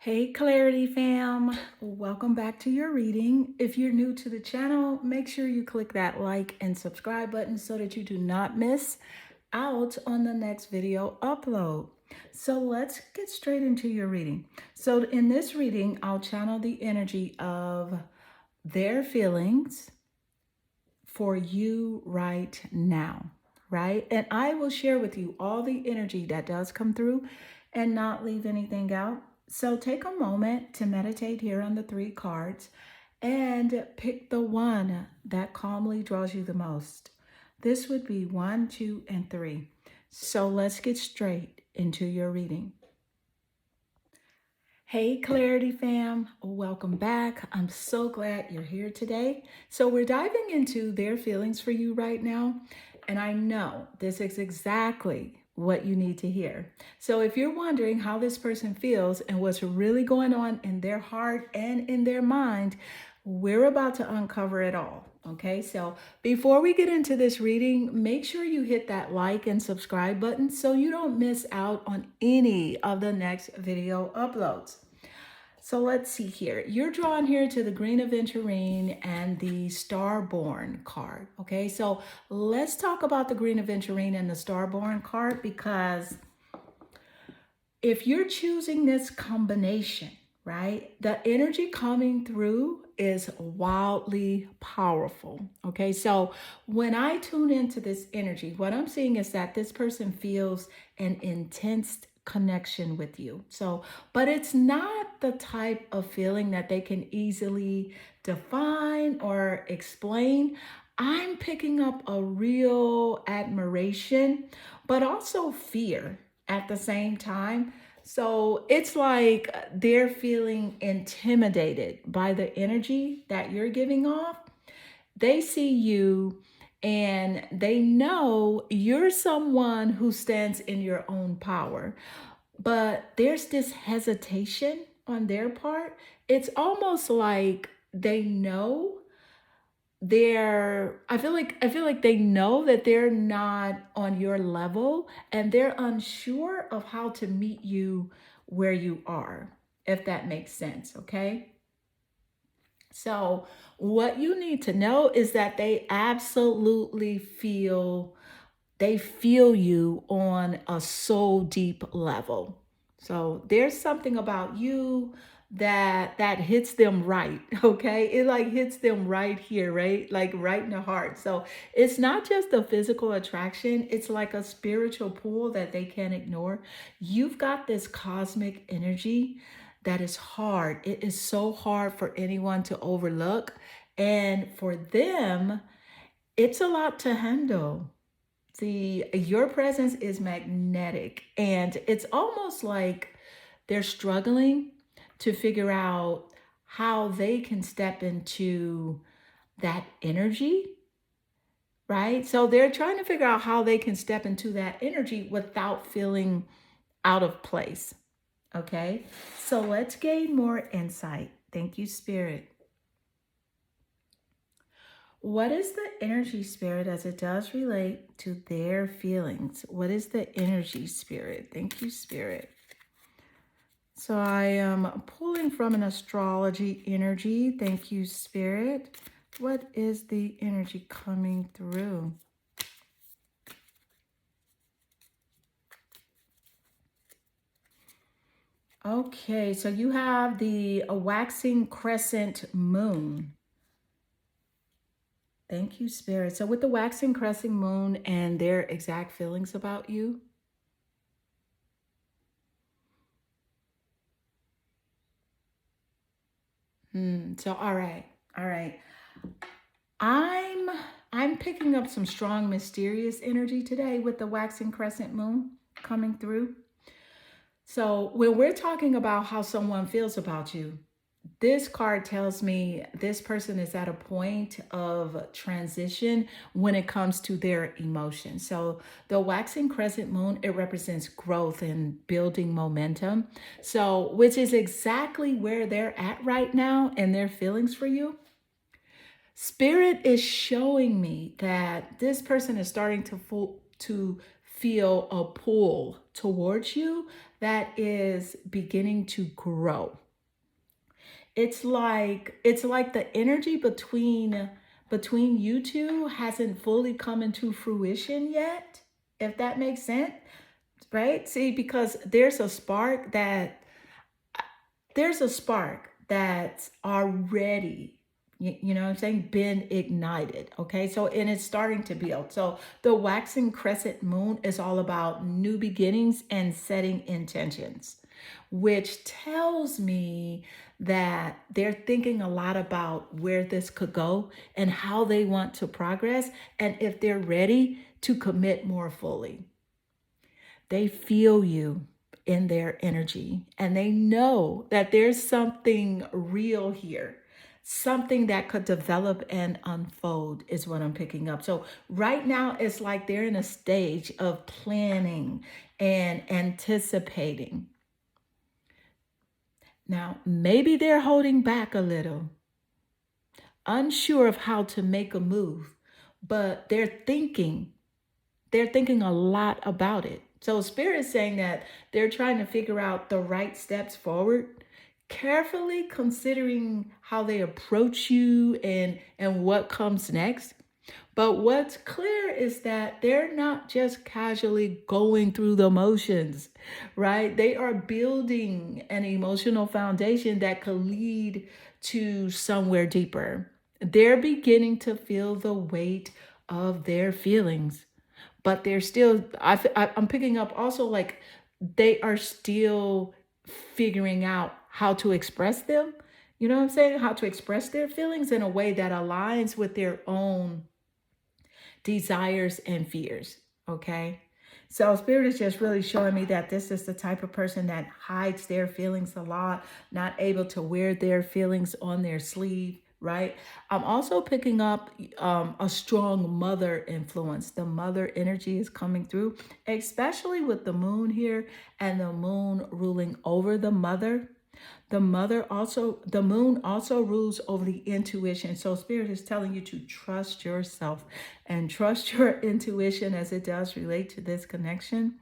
Hey Clarity fam, welcome back to your reading. If you're new to the channel, make sure you click that like and subscribe button so that you do not miss out on the next video upload. So let's get straight into your reading. So in this reading, I'll channel the energy of their feelings for you right now, right? And I will share with you all the energy that does come through and not leave anything out. So take a moment to meditate here on the three cards and pick the one that calmly draws you the most. This would be 1, 2, and 3. So let's get straight into your reading. Hey Clarity fam, welcome back. I'm so glad you're here today. So we're diving into their feelings for you right now. And I know this is exactly what you need to hear. So if you're wondering how this person feels and what's really going on in their heart and in their mind, we're about to uncover it all. Okay, so before we get into this reading, make sure you hit that like and subscribe button so you don't miss out on any of the next video uploads. So let's see here. You're drawn here to the Green Aventurine and the Starborn card. Okay, so let's talk about the Green Aventurine and the Starborn card, because if you're choosing this combination, right, the energy coming through is wildly powerful. Okay, so when I tune into this energy, what I'm seeing is that this person feels an intense connection with you. So, but it's not the type of feeling that they can easily define or explain. I'm picking up a real admiration, but also fear at the same time. So it's like they're feeling intimidated by the energy that you're giving off. They see you and they know you're someone who stands in your own power. But there's this hesitation on their part. It's almost like they know I feel like they know that they're not on your level and they're unsure of how to meet you where you are, if that makes sense, okay? So, what you need to know is that they absolutely feel you on a soul deep level. So there's something about you that hits them right, okay? It like hits them right here, right? Like right in the heart. So it's not just a physical attraction, it's like a spiritual pull that they can't ignore. You've got this cosmic energy that is hard. It is so hard for anyone to overlook. And for them, it's a lot to handle. See, your presence is magnetic, and it's almost like they're struggling to figure out how they can step into that energy, right? So they're trying to figure out how they can step into that energy without feeling out of place. Okay, so let's gain more insight. Thank you, Spirit. What is the energy, Spirit, as it does relate to their feelings? What is the energy, Spirit? Thank you, Spirit. So I am pulling from an astrology energy. Thank you, Spirit. What is the energy coming through? Okay, so you have the waxing crescent moon. Thank you, Spirit. So with the waxing crescent moon and their exact feelings about you. So all right. All right. I'm I'm picking up some strong mysterious energy today with the waxing crescent moon coming through. So when we're talking about how someone feels about you, this card tells me this person is at a point of transition when it comes to their emotions. So the waxing crescent moon, it represents growth and building momentum. So which is exactly where they're at right now and their feelings for you. Spirit is showing me that this person is starting to feel a pull towards you that is beginning to grow. It's like the energy between you two hasn't fully come into fruition yet, if that makes sense, right? See, because there's a spark that's already, you know what I'm saying, been ignited. Okay. So, and it's starting to build. So, the waxing crescent moon is all about new beginnings and setting intentions, which tells me that they're thinking a lot about where this could go and how they want to progress and if they're ready to commit more fully. They feel you in their energy and they know that there's something real here. Something that could develop and unfold is what I'm picking up. So, right now, it's like they're in a stage of planning and anticipating. Now, maybe they're holding back a little, unsure of how to make a move, but they're thinking a lot about it. So Spirit is saying that they're trying to figure out the right steps forward, carefully considering how they approach you and what comes next. But what's clear is that they're not just casually going through the motions, right? They are building an emotional foundation that could lead to somewhere deeper. They're beginning to feel the weight of their feelings, but they're still, I'm picking up also like they are still figuring out how to express them. You know what I'm saying? How to express their feelings in a way that aligns with their own desires and fears. Okay. So Spirit is just really showing me that this is the type of person that hides their feelings a lot, not able to wear their feelings on their sleeve, right? I'm also picking up a strong mother influence. The mother energy is coming through, especially with the moon here and the moon ruling over the mother. The moon also rules over the intuition. So Spirit is telling you to trust yourself and trust your intuition as it does relate to this connection.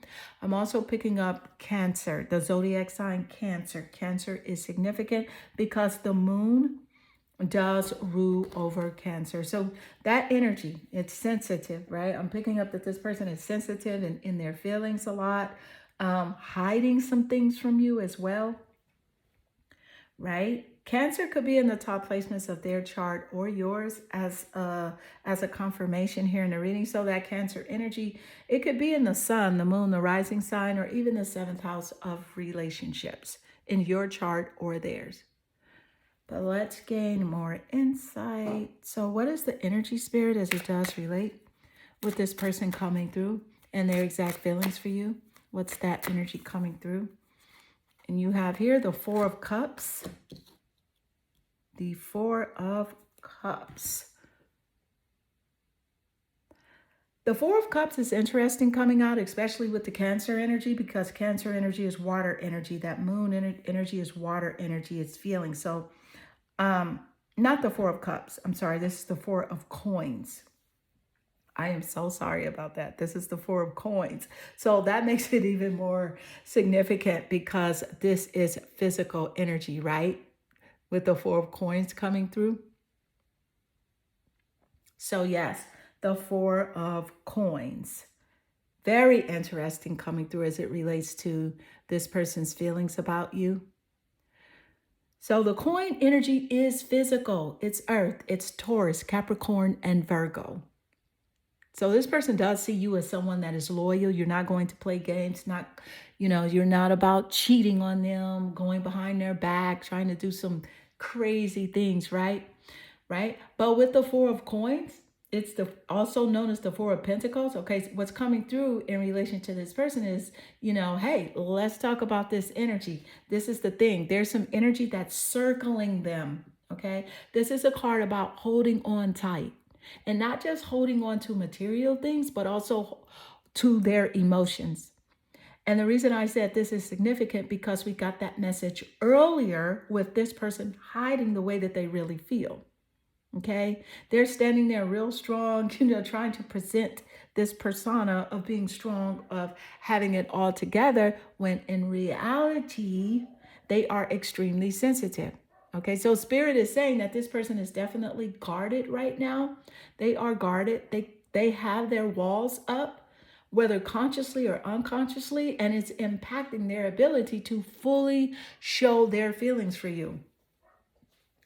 I'm also picking up Cancer, the zodiac sign Cancer. Cancer is significant because the moon does rule over Cancer. So that energy, it's sensitive, right? I'm picking up that this person is sensitive and in their feelings a lot, hiding some things from you as well, right? Cancer could be in the top placements of their chart or yours as a confirmation here in the reading. So that Cancer energy, it could be in the sun, the moon, the rising sign, or even the seventh house of relationships in your chart or theirs. But let's gain more insight. So what is the energy, Spirit, as it does relate with this person coming through and their exact feelings for you? What's that energy coming through? And you have here the Four of Cups. The Four of Cups. The Four of Cups is interesting coming out, especially with the Cancer energy, because Cancer energy is water energy. That moon energy is water energy. It's feeling. So, not the Four of Cups. I'm sorry. This is the Four of Coins. I am so sorry about that. This is the Four of Coins. So that makes it even more significant because this is physical energy, right? With the Four of Coins coming through. So yes, the Four of Coins. Very interesting coming through as it relates to this person's feelings about you. So the coin energy is physical. It's Earth, it's Taurus, Capricorn, and Virgo. So this person does see you as someone that is loyal. You're not going to play games, you're not about cheating on them, going behind their back, trying to do some crazy things, right? Right? But with the Four of Coins, it's also known as the Four of Pentacles. Okay, what's coming through in relation to this person is, hey, let's talk about this energy. This is the thing. There's some energy that's circling them. Okay, this is a card about holding on tight. And not just holding on to material things, but also to their emotions. And the reason I said this is significant because we got that message earlier with this person hiding the way that they really feel. Okay. They're standing there real strong, trying to present this persona of being strong, of having it all together, when in reality, they are extremely sensitive. Okay, so Spirit is saying that this person is definitely guarded right now. They are guarded. They have their walls up, whether consciously or unconsciously, and it's impacting their ability to fully show their feelings for you.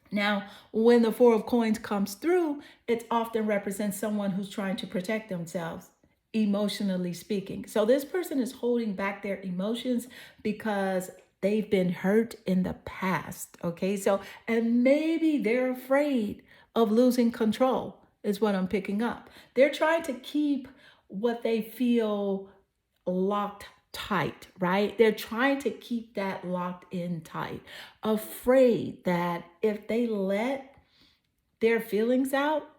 Now, when the Four of Coins comes through, it often represents someone who's trying to protect themselves, emotionally speaking. So this person is holding back their emotions because they've been hurt in the past. Okay, so, and maybe they're afraid of losing control, is what I'm picking up. They're trying to keep what they feel locked tight, right? They're trying to keep that locked in tight, afraid that if they let their feelings out,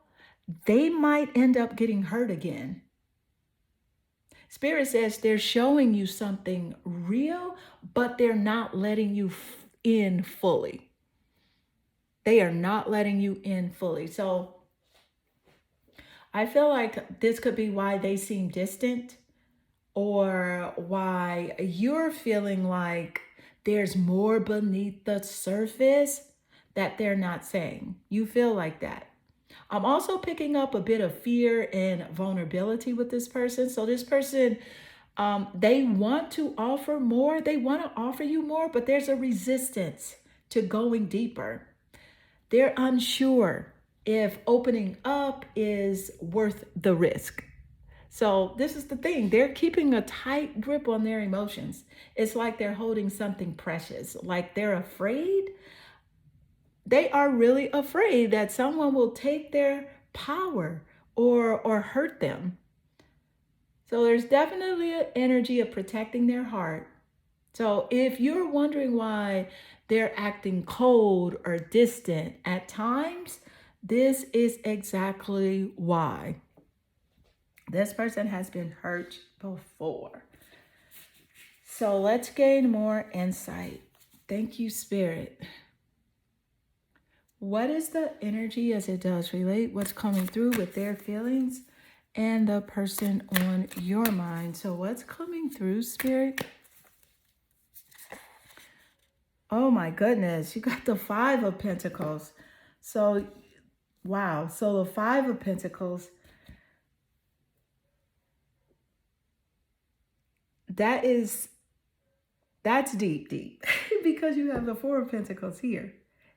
they might end up getting hurt again. Spirit says they're showing you something real, but they're not letting you in fully. They are not letting you in fully. So I feel like this could be why they seem distant, or why you're feeling like there's more beneath the surface that they're not saying. You feel like that. I'm also picking up a bit of fear and vulnerability with this person. So this person, they want to offer more. They want to offer you more, but there's a resistance to going deeper. They're unsure if opening up is worth the risk. So this is the thing. They're keeping a tight grip on their emotions. It's like they're holding something precious, like they're afraid. They are really afraid that someone will take their power or hurt them. So there's definitely an energy of protecting their heart. So if you're wondering why they're acting cold or distant at times, this is exactly why. This person has been hurt before. So let's gain more insight. Thank you, Spirit. What is the energy as it does relate? What's coming through with their feelings and the person on your mind? So what's coming through, Spirit? Oh my goodness, you got the Five of Pentacles. So, wow. So the Five of Pentacles, that's deep, deep. Because you have the Four of Pentacles here.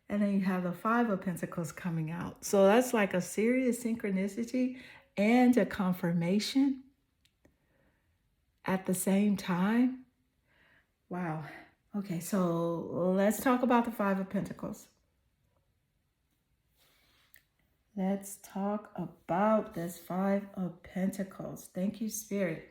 And then you have the Five of Pentacles coming out. So that's like a serious synchronicity and a confirmation at the same time. Wow. Okay, so let's talk about the Five of Pentacles. Let's talk about this Five of Pentacles. Thank you, Spirit.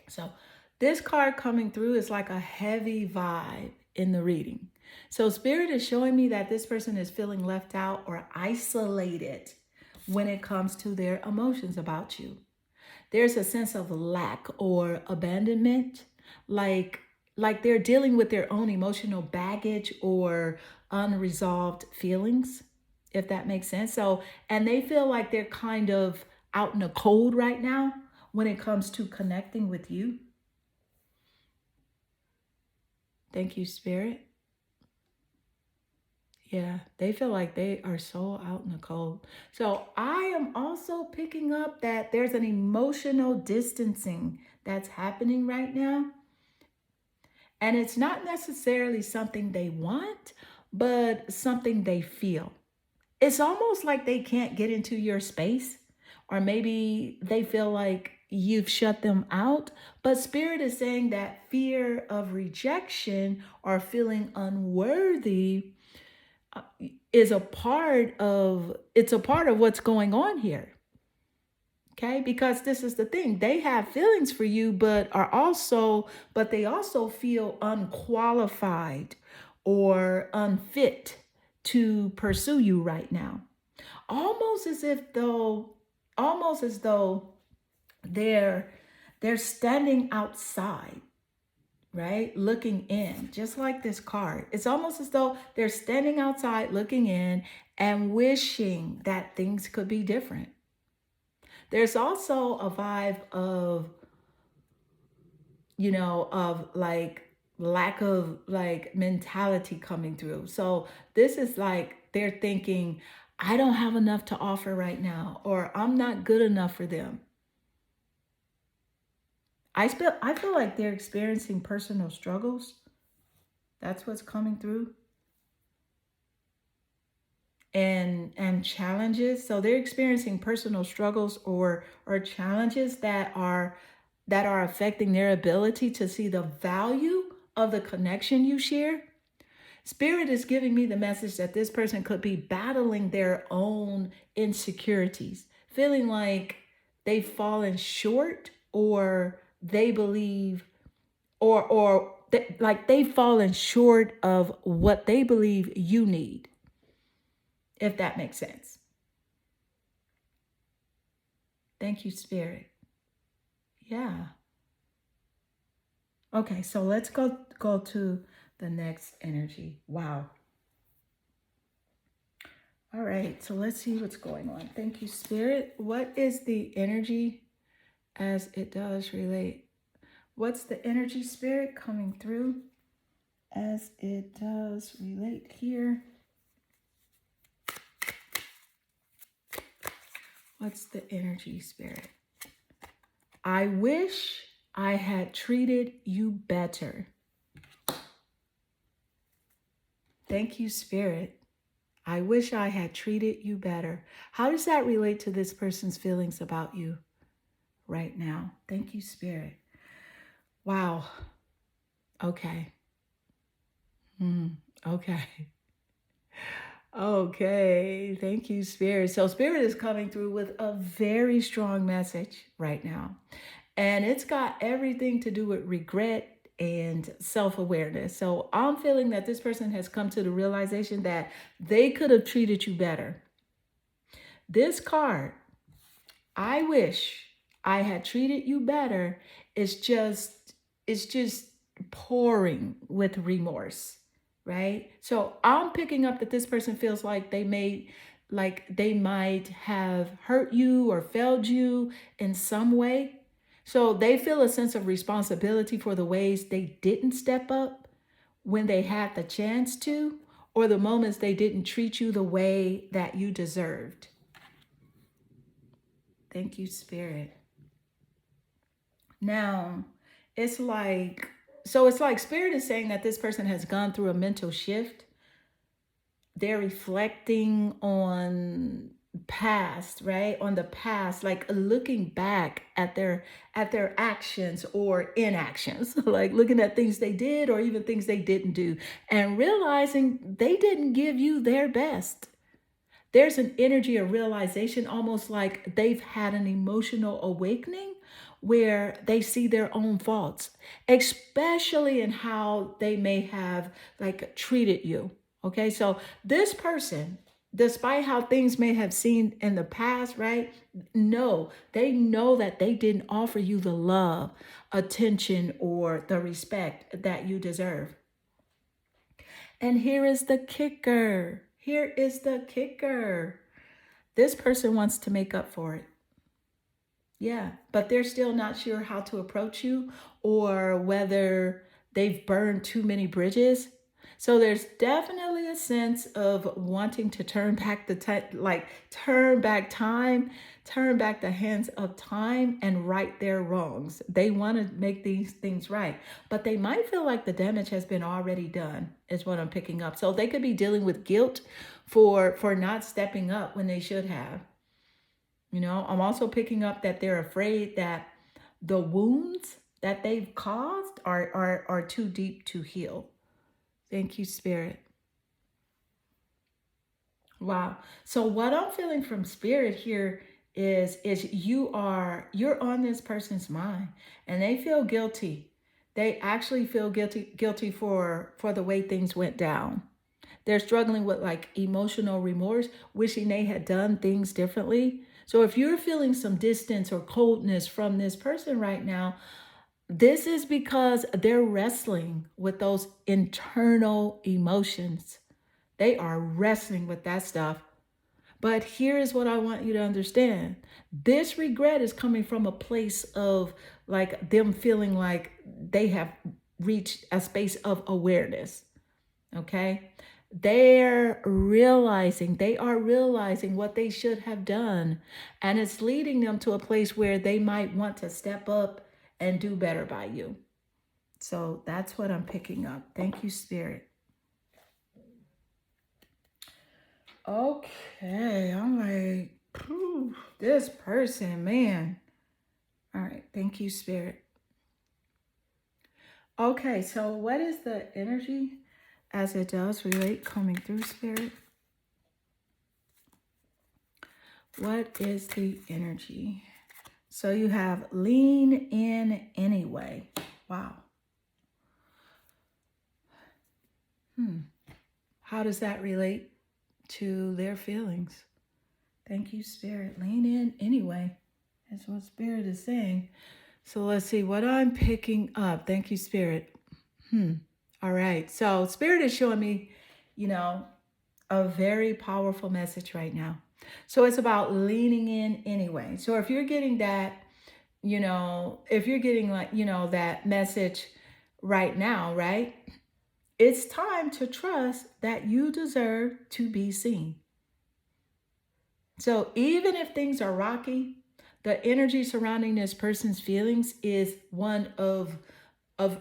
So this card coming through is like a heavy vibe in the reading. So Spirit is showing me that this person is feeling left out or isolated when it comes to their emotions about you. There's a sense of lack or abandonment, like they're dealing with their own emotional baggage or unresolved feelings, if that makes sense. So, and they feel like they're kind of out in the cold right now when it comes to connecting with you. Thank you, Spirit. Yeah, they feel like they are so out in the cold. So I am also picking up that there's an emotional distancing that's happening right now. And it's not necessarily something they want, but something they feel. It's almost like they can't get into your space, or maybe they feel like you've shut them out. But Spirit is saying that fear of rejection or feeling unworthy is a part of what's going on here. Okay, because this is the thing. They have feelings for you, but they also feel unqualified or unfit to pursue you right now. Almost as though they're standing outside, right? Looking in, just like this card. It's almost as though they're standing outside looking in and wishing that things could be different. There's also a vibe of, of like lack of like mentality coming through. So this is like they're thinking, I don't have enough to offer right now, or I'm not good enough for them. I feel like they're experiencing personal struggles. That's what's coming through. And challenges. So they're experiencing personal struggles or challenges that are affecting their ability to see the value of the connection you share. Spirit is giving me the message that this person could be battling their own insecurities, feeling like they've fallen short, or they believe, like they've fallen short of what they believe you need, if that makes sense. Thank you, Spirit. Yeah. Okay, so let's go to the next energy. Wow. All right, so let's see what's going on. Thank you, Spirit. What is the energy as it does relate? What's the energy, Spirit, coming through as it does relate here? What's the energy, Spirit? I wish I had treated you better. Thank you, Spirit. I wish I had treated you better. How does that relate to this person's feelings about you right now? Thank you, Spirit. Wow. Okay. Okay. Okay. Thank you, Spirit. So, Spirit is coming through with a very strong message right now. And it's got everything to do with regret and self awareness. So, I'm feeling that this person has come to the realization that they could have treated you better. This card, I wish I had treated you better, it's just pouring with remorse, right? So I'm picking up that this person feels like they might have hurt you or failed you in some way. So they feel a sense of responsibility for the ways they didn't step up when they had the chance to, or the moments they didn't treat you the way that you deserved. Thank you, Spirit. Now, it's like, it's like Spirit is saying that this person has gone through a mental shift. They're reflecting on past, right? On the past, like looking back at their actions or inactions, like looking at things they did or even things they didn't do, and realizing they didn't give you their best. There's an energy of realization, almost like they've had an emotional awakening where they see their own faults, especially in how they may have like treated you. Okay, so this person, despite how things may have seemed in the past, right? No, they know that they didn't offer you the love, attention, or the respect that you deserve. And here is the kicker. Here is the kicker. This person wants to make up for it. Yeah, but they're still not sure how to approach you or whether they've burned too many bridges. So there's definitely a sense of wanting to turn back turn back time, turn back the hands of time and right their wrongs. They want to make these things right, but they might feel like the damage has been already done, is what I'm picking up. So they could be dealing with guilt for not stepping up when they should have. I'm also picking up that they're afraid that the wounds that they've caused are too deep to heal. Thank you, Spirit. Wow. So what I'm feeling from Spirit here is you're on this person's mind and they feel guilty. They actually feel guilty for the way things went down. They're struggling with like emotional remorse, wishing they had done things differently. So if you're feeling some distance or coldness from this person right now, this is because they're wrestling with those internal emotions. They are wrestling with that stuff. But here is what I want you to understand. This regret is coming from a place of like them feeling like they have reached a space of awareness. Okay. They are realizing what they should have done. And it's leading them to a place where they might want to step up and do better by you. So that's what I'm picking up. Thank you, Spirit. Okay, I'm like, this person, man. All right, thank you, Spirit. Okay, so what is the energy as it does relate coming through, Spirit? What is the energy? So you have lean in anyway. Wow. How does that relate to their feelings? Thank you, Spirit. Lean in anyway. That's what Spirit is saying. So let's see what I'm picking up. Thank you, Spirit. All right. So Spirit is showing me, a very powerful message right now. So it's about leaning in anyway. So if you're getting that, if you're getting like, that message right now, right? It's time to trust that you deserve to be seen. So even if things are rocky, the energy surrounding this person's feelings is one of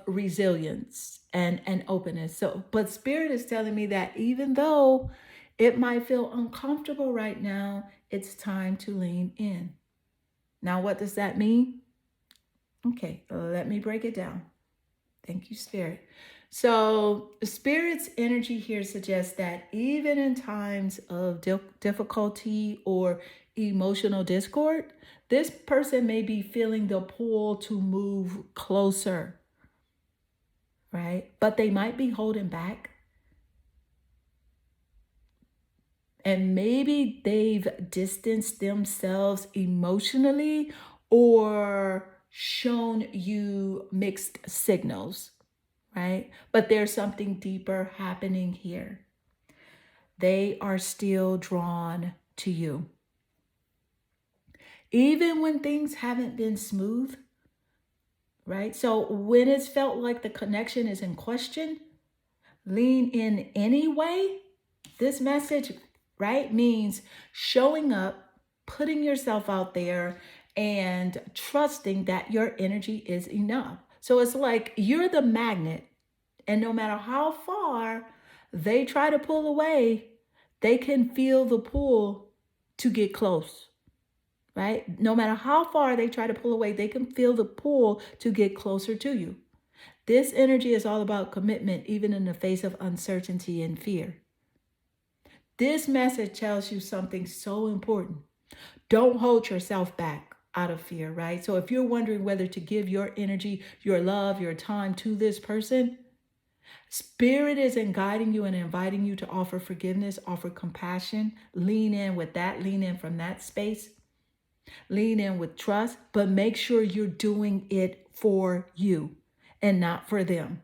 resilience and openness. So, but Spirit is telling me that even though it might feel uncomfortable right now, it's time to lean in. Now, what does that mean? Okay, let me break it down. Thank you, Spirit. So, Spirit's energy here suggests that even in times of difficulty or emotional discord, this person may be feeling the pull to move closer, right? But they might be holding back. And maybe they've distanced themselves emotionally or shown you mixed signals, right? But there's something deeper happening here. They are still drawn to you. Even when things haven't been smooth, right? So when it's felt like the connection is in question, lean in anyway. This message, right, means showing up, putting yourself out there, and trusting that your energy is enough. So it's like you're the magnet, and no matter how far they try to pull away, they can feel the pull to get close, right? No matter how far they try to pull away, they can feel the pull to get closer to you. This energy is all about commitment, even in the face of uncertainty and fear. This message tells you something so important. Don't hold yourself back out of fear, right? So if you're wondering whether to give your energy, your love, your time to this person, Spirit is in guiding you and inviting you to offer forgiveness, offer compassion, lean in with that, lean in from that space, lean in with trust, but make sure you're doing it for you and not for them.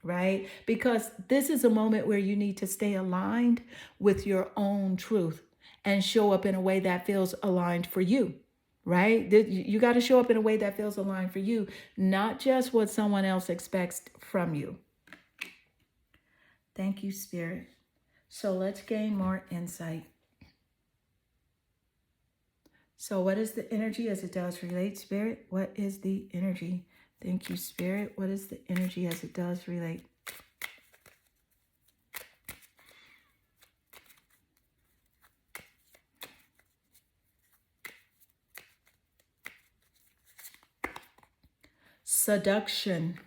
Right? Because this is a moment where you need to stay aligned with your own truth and show up in a way that feels aligned for you, right? You got to show up in a way that feels aligned for you, not just what someone else expects from you. Thank you, Spirit. So let's gain more insight. So what is the energy as it does relate, Spirit? What is the energy? Thank you, Spirit. What is the energy as it does relate? Seduction.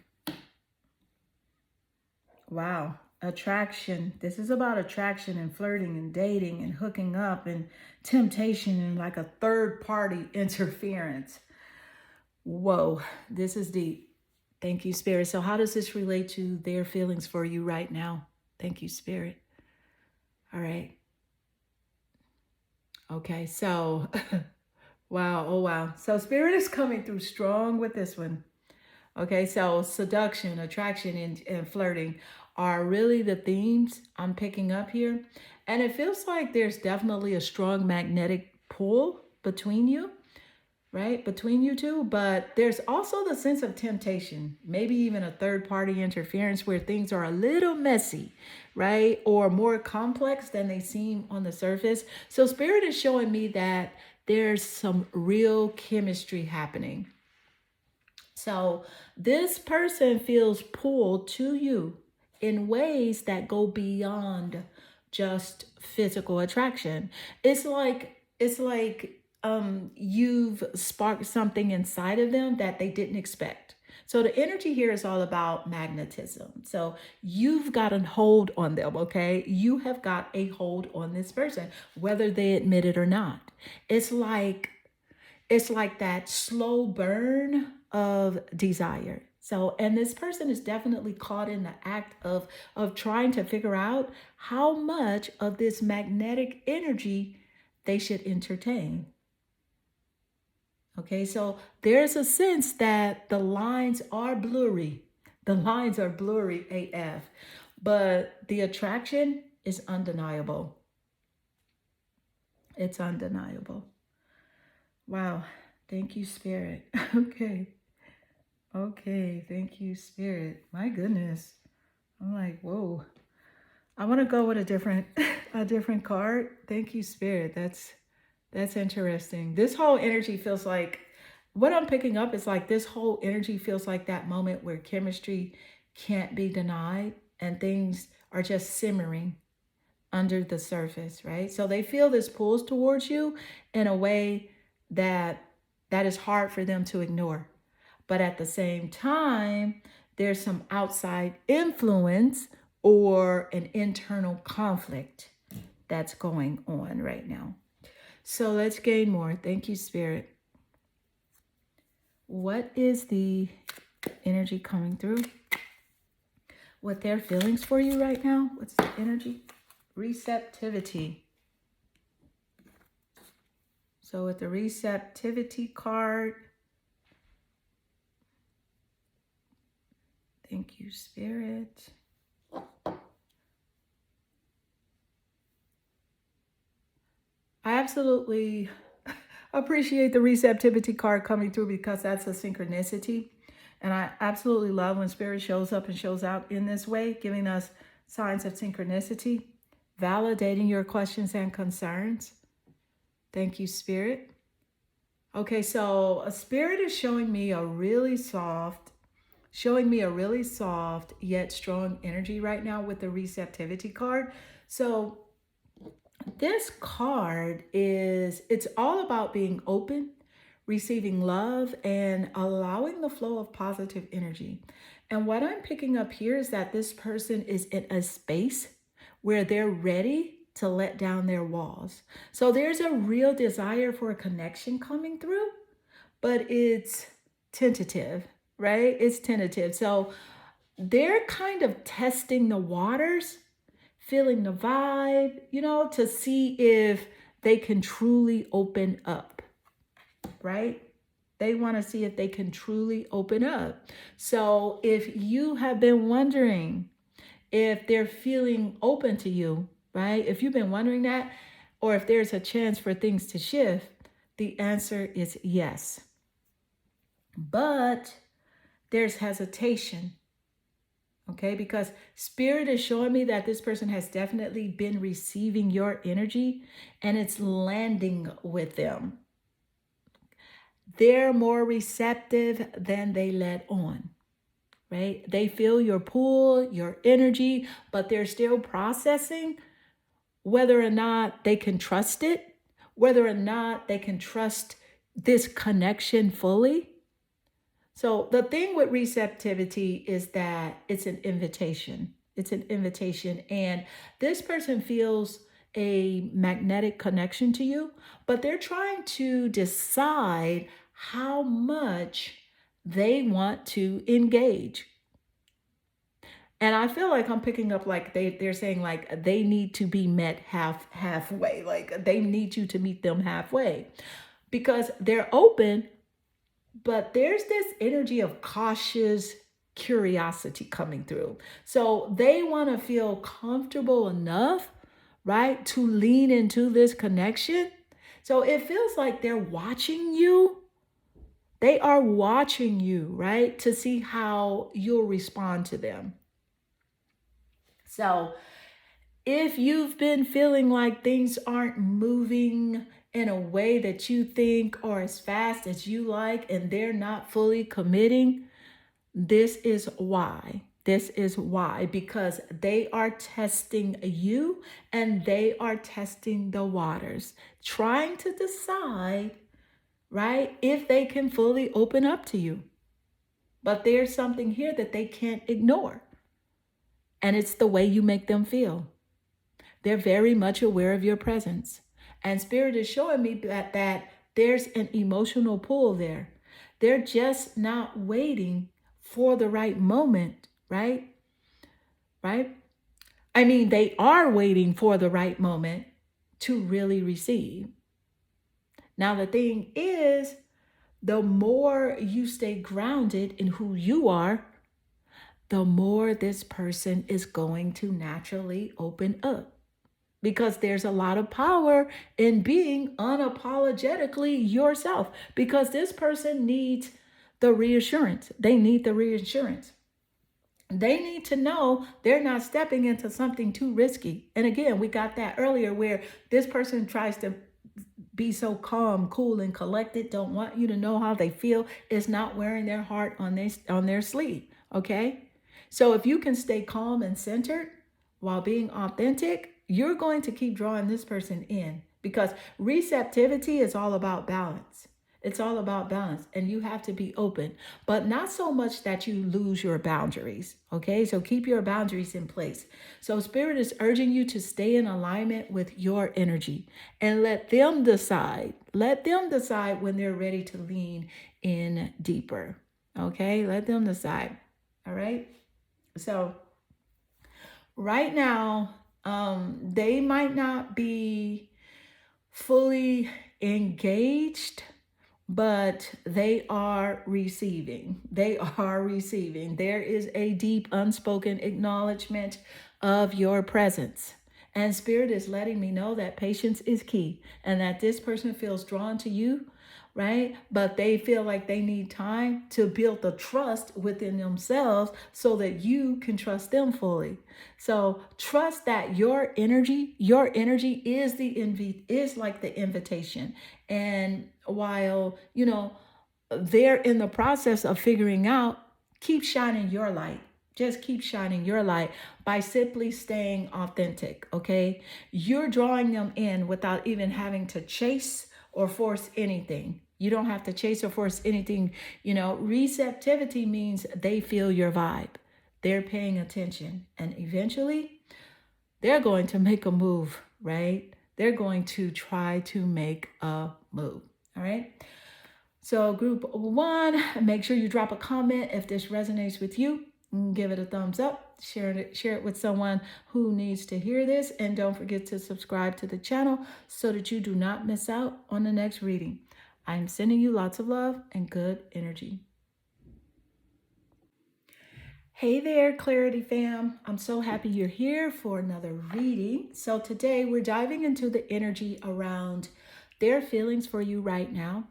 Wow. Attraction. This is about attraction and flirting and dating and hooking up and temptation and like a third party interference. Whoa, this is deep. Thank you, Spirit. So how does this relate to their feelings for you right now? Thank you, Spirit. All right. Okay, so, wow, oh wow. So Spirit is coming through strong with this one. Okay, so seduction, attraction, and flirting are really the themes I'm picking up here. And it feels like there's definitely a strong magnetic pull between you, right? Between you two. But there's also the sense of temptation, maybe even a third party interference where things are a little messy, right? Or more complex than they seem on the surface. So, Spirit is showing me that there's some real chemistry happening. So, this person feels pulled to you in ways that go beyond just physical attraction. It's like you've sparked something inside of them that they didn't expect. So the energy here is all about magnetism. So you've got a hold on them, okay? You have got a hold on this person, whether they admit it or not. It's like it's like that slow burn of desire. So, and this person is definitely caught in the act of trying to figure out how much of this magnetic energy they should entertain. Okay, so there's a sense that the lines are blurry. The lines are blurry AF, but the attraction is undeniable. It's undeniable. Wow. Thank you, Spirit. Okay. Okay. Thank you, Spirit. My goodness. I'm like, whoa. I want to go with a different a different card. Thank you, Spirit. That's interesting. This whole energy feels like what I'm picking up is like this whole energy feels like that moment where chemistry can't be denied and things are just simmering under the surface, right? So they feel this pulls towards you in a way that that is hard for them to ignore. But at the same time, there's some outside influence or an internal conflict that's going on right now. So let's gain more. Thank you, Spirit. What is the energy coming through? What their feelings for you right now? What's the energy? Receptivity. So with the receptivity card, thank you, Spirit. I absolutely appreciate the receptivity card coming through because that's a synchronicity. And I absolutely love when Spirit shows up and shows out in this way, giving us signs of synchronicity, validating your questions and concerns. Thank you, Spirit. Okay, so a Spirit is showing me a really soft yet strong energy right now with the receptivity card. So this card it's all about being open, receiving love, and allowing the flow of positive energy. And what I'm picking up here is that this person is in a space where they're ready to let down their walls. So there's a real desire for a connection coming through, but it's tentative, right? It's tentative. So they're kind of testing the waters, feeling the vibe, to see if they can truly open up, right? They want to see if they can truly open up. So if you have been wondering if they're feeling open to you, right? If you've been wondering that, or if there's a chance for things to shift, the answer is yes. But there's hesitation, okay? Because Spirit is showing me that this person has definitely been receiving your energy and it's landing with them. They're more receptive than they let on, right? They feel your pull, your energy, but they're still processing whether or not they can trust it, whether or not they can trust this connection fully. So the thing with receptivity is that it's an invitation. It's an invitation. And this person feels a magnetic connection to you, but they're trying to decide how much they want to engage. And I feel like I'm picking up like they're saying like they need to be met halfway. Like they need you to meet them halfway because they're open, but there's this energy of cautious curiosity coming through. So they want to feel comfortable enough, right, to lean into this connection. So it feels like they're watching you. They are watching you, right, to see how you'll respond to them. So if you've been feeling like things aren't moving in a way that you think or as fast as you like, and they're not fully committing, this is why. This is why, because they are testing you and they are testing the waters, trying to decide, right, if they can fully open up to you. But there's something here that they can't ignore, and it's the way you make them feel. They're very much aware of your presence. And Spirit is showing me that there's an emotional pull there. They're just not waiting for the right moment, right? Right? I mean, they are waiting for the right moment to really receive. Now, the thing is, the more you stay grounded in who you are, the more this person is going to naturally open up. Because there's a lot of power in being unapologetically yourself. Because this person needs the reassurance. They need the reassurance. They need to know they're not stepping into something too risky. And again, we got that earlier where this person tries to be so calm, cool, and collected, don't want you to know how they feel, is not wearing their heart on their sleeve. Okay? So if you can stay calm and centered while being authentic, you're going to keep drawing this person in, because receptivity is all about balance. It's all about balance, and you have to be open, but not so much that you lose your boundaries. Okay, so keep your boundaries in place. So Spirit is urging you to stay in alignment with your energy and let them decide. Let them decide when they're ready to lean in deeper. Okay, let them decide. All right. So right now, they might not be fully engaged, but they are receiving. They are receiving. There is a deep, unspoken acknowledgement of your presence. And Spirit is letting me know that patience is key and that this person feels drawn to you, right? But they feel like they need time to build the trust within themselves so that you can trust them fully. So trust that your energy is is like the invitation. And while, they're in the process of figuring out, keep shining your light. Just keep shining your light by simply staying authentic, okay? You're drawing them in without even having to chase or force anything. You don't have to chase or force anything. Receptivity means they feel your vibe. They're paying attention. And eventually, they're going to make a move, right? They're going to try to make a move, all right? So group one, make sure you drop a comment if this resonates with you. Give it a thumbs up, share it with someone who needs to hear this, and don't forget to subscribe to the channel so that you do not miss out on the next reading. I'm sending you lots of love and good energy. Hey there, Clarity fam. I'm so happy you're here for another reading. So today we're diving into the energy around their feelings for you right now.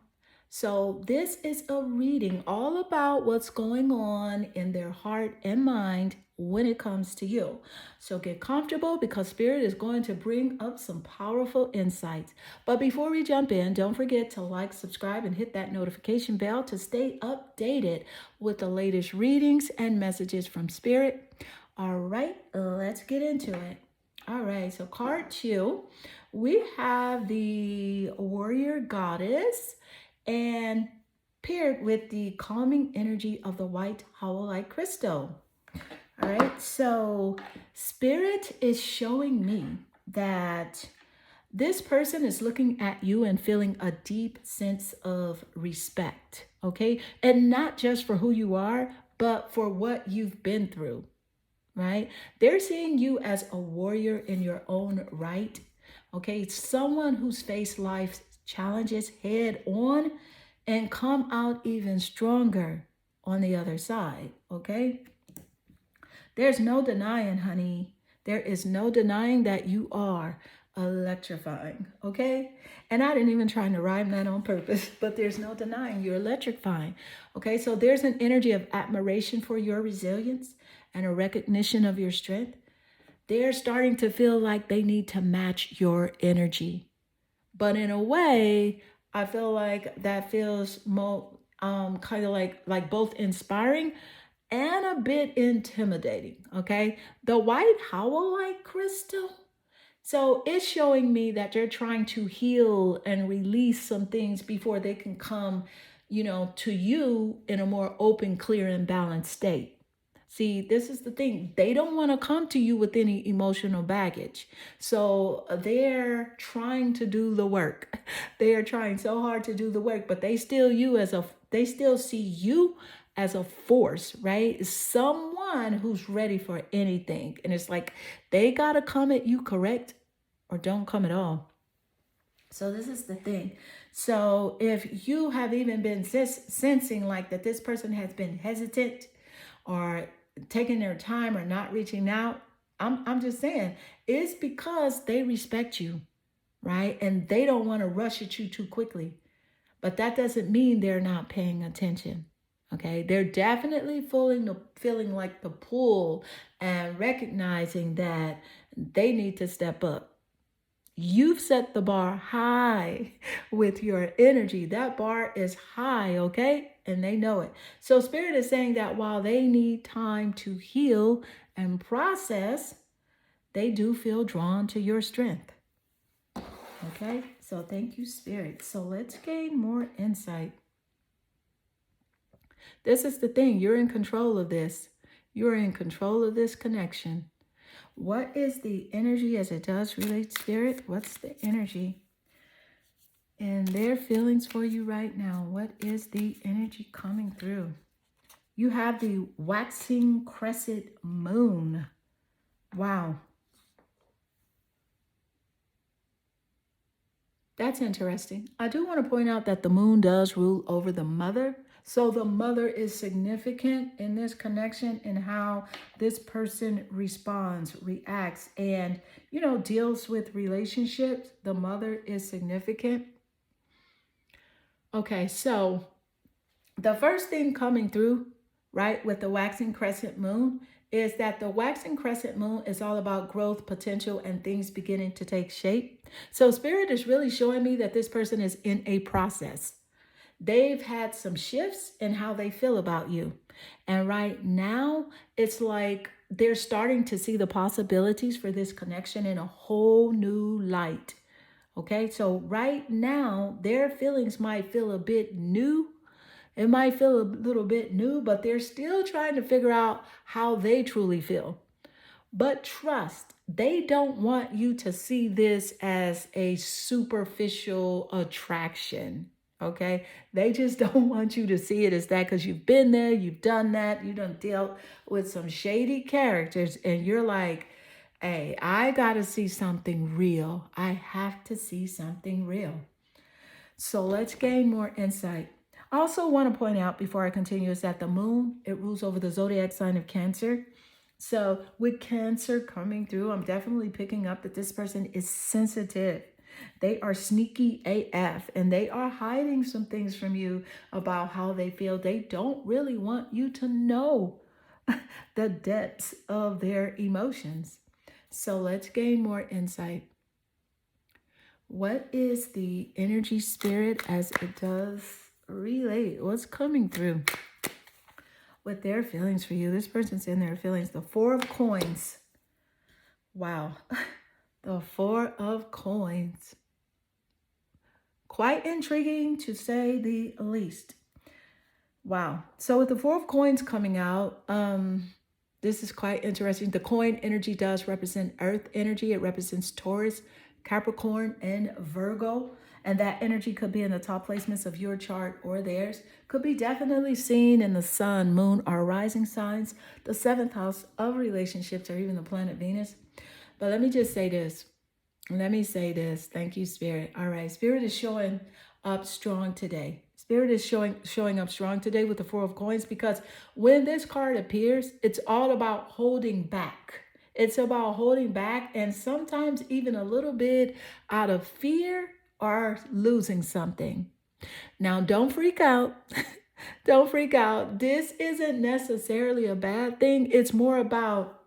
So this is a reading all about what's going on in their heart and mind when it comes to you. So get comfortable because Spirit is going to bring up some powerful insights. But before we jump in, don't forget to like, subscribe, and hit that notification bell to stay updated with the latest readings and messages from Spirit. All right, let's get into it. All right, so card 2, we have the Warrior Goddess, and paired with the calming energy of the white howlite crystal. All right, so Spirit is showing me that this person is looking at you and feeling a deep sense of respect, okay? And not just for who you are, but for what you've been through, right? They're seeing you as a warrior in your own right, okay? Someone who's faced life's challenges head on and come out even stronger. on the other side, okay? There's no denying, honey. There is no denying that you are electrifying, okay? And I didn't even try to rhyme that on purpose, but there's no denying you're electrifying, okay? So there's an energy of admiration for your resilience and a recognition of your strength. They're starting to feel like they need to match your energy. But in a way, I feel like that feels more kind of like both inspiring and a bit intimidating. Okay, the white howlite crystal. So it's showing me that they're trying to heal and release some things before they can come, to you in a more open, clear, and balanced state. See, this is the thing. They don't want to come to you with any emotional baggage. So they're trying to do the work. They are trying so hard to do the work, but they still see you as a force, right? Someone who's ready for anything. And it's like they got to come at you correct or don't come at all. So this is the thing. So if you have even been sensing like that this person has been hesitant or taking their time or not reaching out, I'm just saying it's because they respect you, right? And they don't want to rush at you too quickly. But that doesn't mean they're not paying attention. Okay, they're definitely feeling like the pull and recognizing that they need to step up. You've set the bar high with your energy. That bar is high, okay? And they know it. So, Spirit is saying that while they need time to heal and process, they do feel drawn to your strength. Okay? So, thank you, Spirit. So, let's gain more insight. This is the thing. You're in control of this. You're in control of this connection. What is the energy as it does relate, Spirit? What's the energy and their feelings for you right now? What is the energy coming through? You have the waxing crescent moon. Wow. That's interesting. I do want to point out that the moon does rule over the mother. So the mother is significant in this connection and how this person responds, reacts, and, deals with relationships. The mother is significant. Okay, so the first thing coming through, right, with the waxing crescent moon is that the waxing crescent moon is all about growth, potential, and things beginning to take shape. So, Spirit is really showing me that this person is in a process. They've had some shifts in how they feel about you. And right now, it's like they're starting to see the possibilities for this connection in a whole new light. Okay, so right now, their feelings might feel a bit new. It might feel a little bit new, but they're still trying to figure out how they truly feel. But trust, they don't want you to see this as a superficial attraction. Okay, they just don't want you to see it as that because you've been there, you've done that, you done dealt with some shady characters, and you're like, hey, I gotta see something real. I have to see something real. So let's gain more insight. I also want to point out before I continue is that the moon, it rules over the zodiac sign of Cancer. So with Cancer coming through, I'm definitely picking up that this person is sensitive. They are sneaky AF and they are hiding some things from you about how they feel. They don't really want you to know the depths of their emotions. So let's gain more insight. What is the energy, Spirit, as it does relate? What's coming through with their feelings for you? This person's in their feelings. The Four of Coins. Wow. The Four of Coins. Quite intriguing to say the least. Wow. So with the Four of Coins coming out, this is quite interesting. The coin energy does represent earth energy. It represents Taurus, Capricorn, and Virgo. And that energy could be in the top placements of your chart or theirs. Could be definitely seen in the sun, moon, or rising signs, the seventh house of relationships, or even the planet Venus. But let me just say this. Thank you, Spirit. All right. Spirit is showing up strong today. Spirit is showing up strong today with the Four of Coins, because when this card appears, it's all about holding back. It's about holding back, and sometimes even a little bit out of fear or losing something. Now, don't freak out. Don't freak out. This isn't necessarily a bad thing. It's more about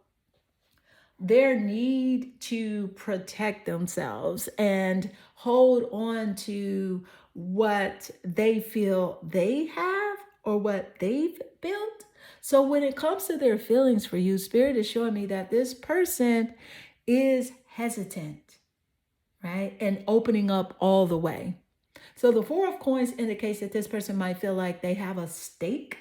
their need to protect themselves and hold on to what they feel they have or what they've built. So when it comes to their feelings for you, Spirit is showing me that this person is hesitant, right? And opening up all the way. So the Four of Coins indicates that this person might feel like they have a stake,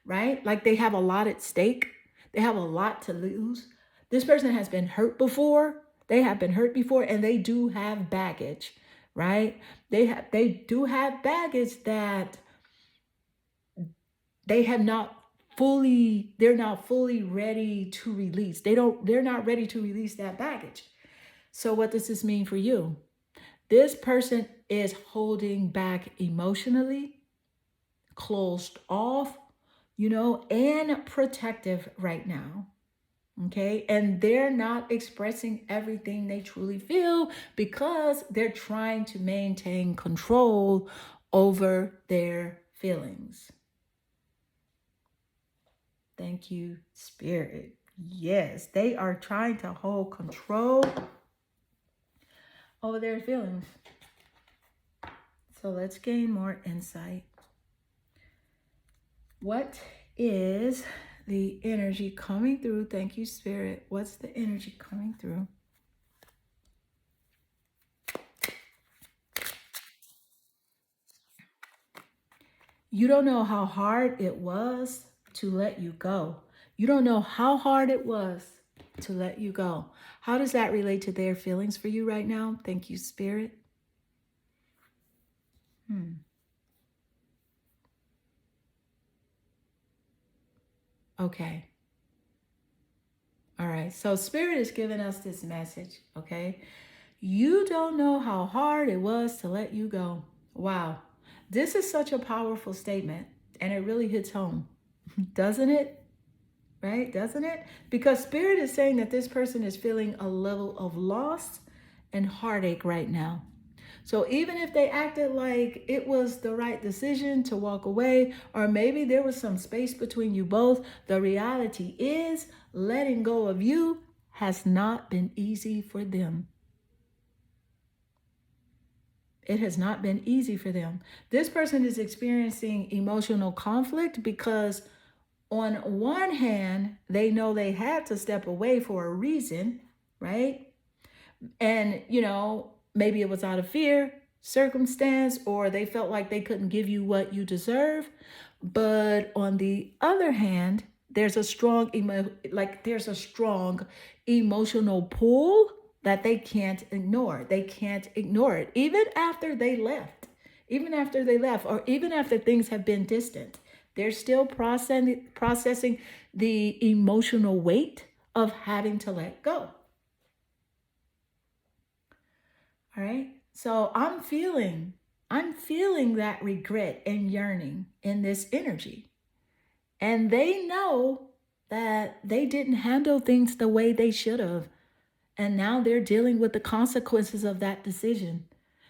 right? Like they have a lot at stake. They have a lot to lose. This person has been hurt before. They have been hurt before, and they do have baggage, right? They do have baggage that they're not fully ready to release. They're not ready to release that baggage. So what does this mean for you? This person is holding back emotionally, closed off, and protective right now. Okay. And they're not expressing everything they truly feel because they're trying to maintain control over their feelings. Thank you, Spirit. Yes, they are trying to hold control over their feelings. So let's gain more insight. What is the energy coming through? Thank you, Spirit. What's the energy coming through? You don't know how hard it was to let you go. You don't know how hard it was to let you go. How does that relate to their feelings for you right now? Thank you, Spirit. Okay. All right. So Spirit is giving us this message, okay? You don't know how hard it was to let you go. Wow. This is such a powerful statement, and it really hits home, doesn't it? Right? Doesn't it? Because Spirit is saying that this person is feeling a level of loss and heartache right now. So even if they acted like it was the right decision to walk away, or maybe there was some space between you both, the reality is letting go of you has not been easy for them. It has not been easy for them. This person is experiencing emotional conflict because, on one hand, they know they had to step away for a reason, right? And, maybe it was out of fear, circumstance, or they felt like they couldn't give you what you deserve. But on the other hand, there's a strong emotional pull that they can't ignore. They can't ignore it. Even after they left, or even after things have been distant, they're still processing the emotional weight of having to let go. All right. So I'm feeling that regret and yearning in this energy. And they know that they didn't handle things the way they should have. And now they're dealing with the consequences of that decision.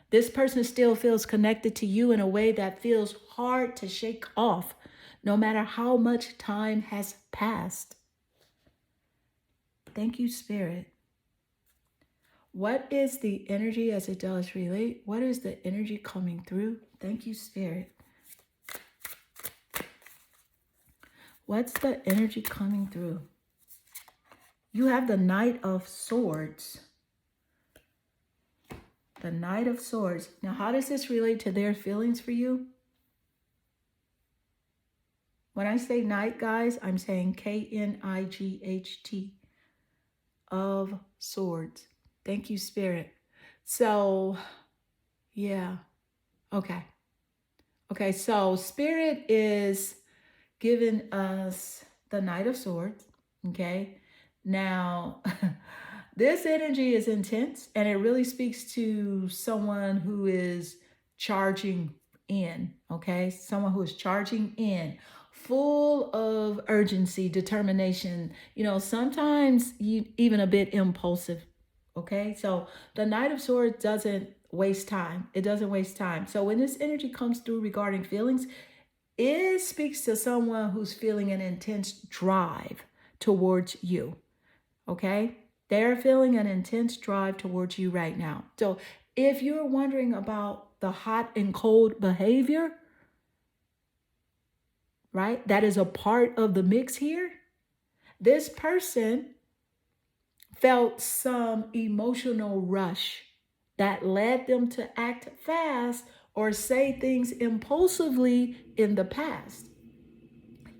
This person still feels connected to you in a way that feels hard to shake off, no matter how much time has passed. Thank you, Spirit. What is the energy as it does relate? What is the energy coming through? Thank you, Spirit. What's the energy coming through? You have the Knight of Swords. The Knight of Swords. Now, how does this relate to their feelings for you? When I say Knight, guys, I'm saying K-N-I-G-H-T. Of Swords. Thank you, Spirit. So, yeah. Okay. Okay, so Spirit is giving us the Knight of Swords. Okay. Now, this energy is intense, and it really speaks to someone who is charging in, okay? Someone who is charging in, full of urgency, determination, sometimes even a bit impulsive, okay? So the Knight of Swords doesn't waste time. It doesn't waste time. So when this energy comes through regarding feelings, it speaks to someone who's feeling an intense drive towards you, okay? They're feeling an intense drive towards you right now. So if you're wondering about the hot and cold behavior, right, that is a part of the mix here. This person felt some emotional rush that led them to act fast or say things impulsively in the past.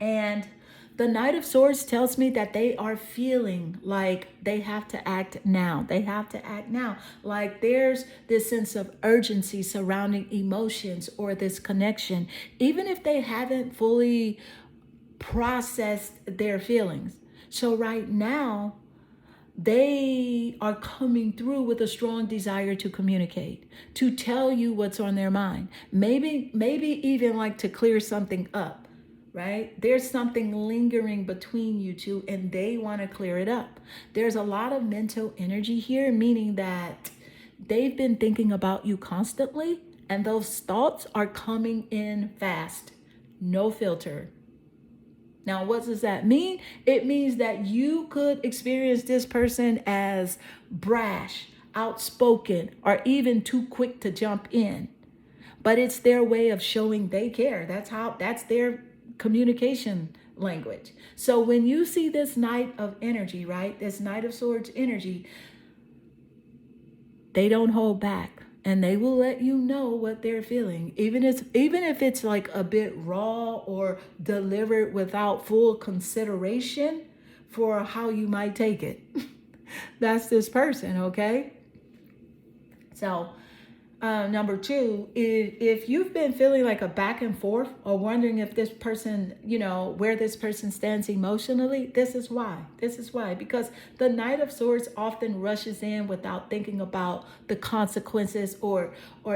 And the Knight of Swords tells me that they are feeling like they have to act now. They have to act now. Like there's this sense of urgency surrounding emotions or this connection, even if they haven't fully processed their feelings. So right now, they are coming through with a strong desire to communicate, to tell you what's on their mind. Maybe even like to clear something up, right? There's something lingering between you two and they want to clear it up. There's a lot of mental energy here, meaning that they've been thinking about you constantly and those thoughts are coming in fast. No filter. Now, what does that mean? It means that you could experience this person as brash, outspoken, or even too quick to jump in. But it's their way of showing they care. That's their communication language. So when you see this Knight of energy, right? This Knight of Swords energy, they don't hold back and they will let you know what they're feeling, even if it's like a bit raw or delivered without full consideration for how you might take it. That's this person, okay? So number two, if you've been feeling like a back and forth or wondering if this person, where this person stands emotionally, this is why. This is why. Because the Knight of Swords often rushes in without thinking about the consequences or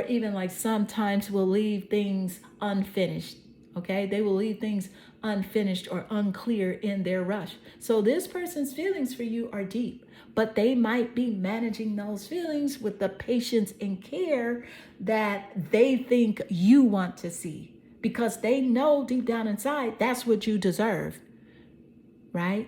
even like sometimes will leave things unfinished. Okay, they will leave things unfinished or unclear in their rush. So this person's feelings for you are deep, but they might be managing those feelings with the patience and care that they think you want to see because they know deep down inside that's what you deserve, right?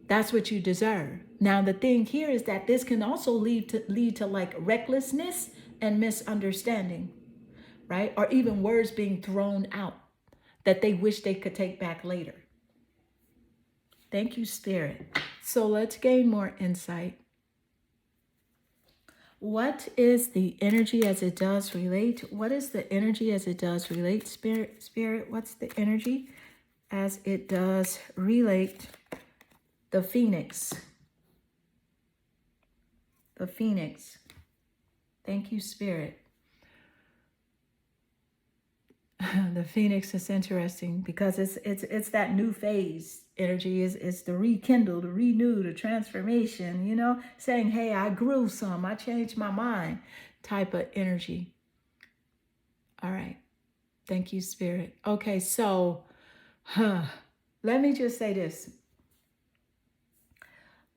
That's what you deserve. Now, the thing here is that this can also lead to like recklessness and misunderstanding, right? Or even words being thrown out that they wish they could take back later. Thank you, Spirit. So let's gain more insight. What is the energy as it does relate? What is the energy as it does relate? Spirit, what's the energy as it does relate? The Phoenix. The Phoenix. Thank you, Spirit. The Phoenix is interesting because it's that new phase energy, is the rekindle, the renew, the transformation, saying, hey, I grew some, I changed my mind type of energy. All right. Thank you, Spirit. Okay, so let me just say this.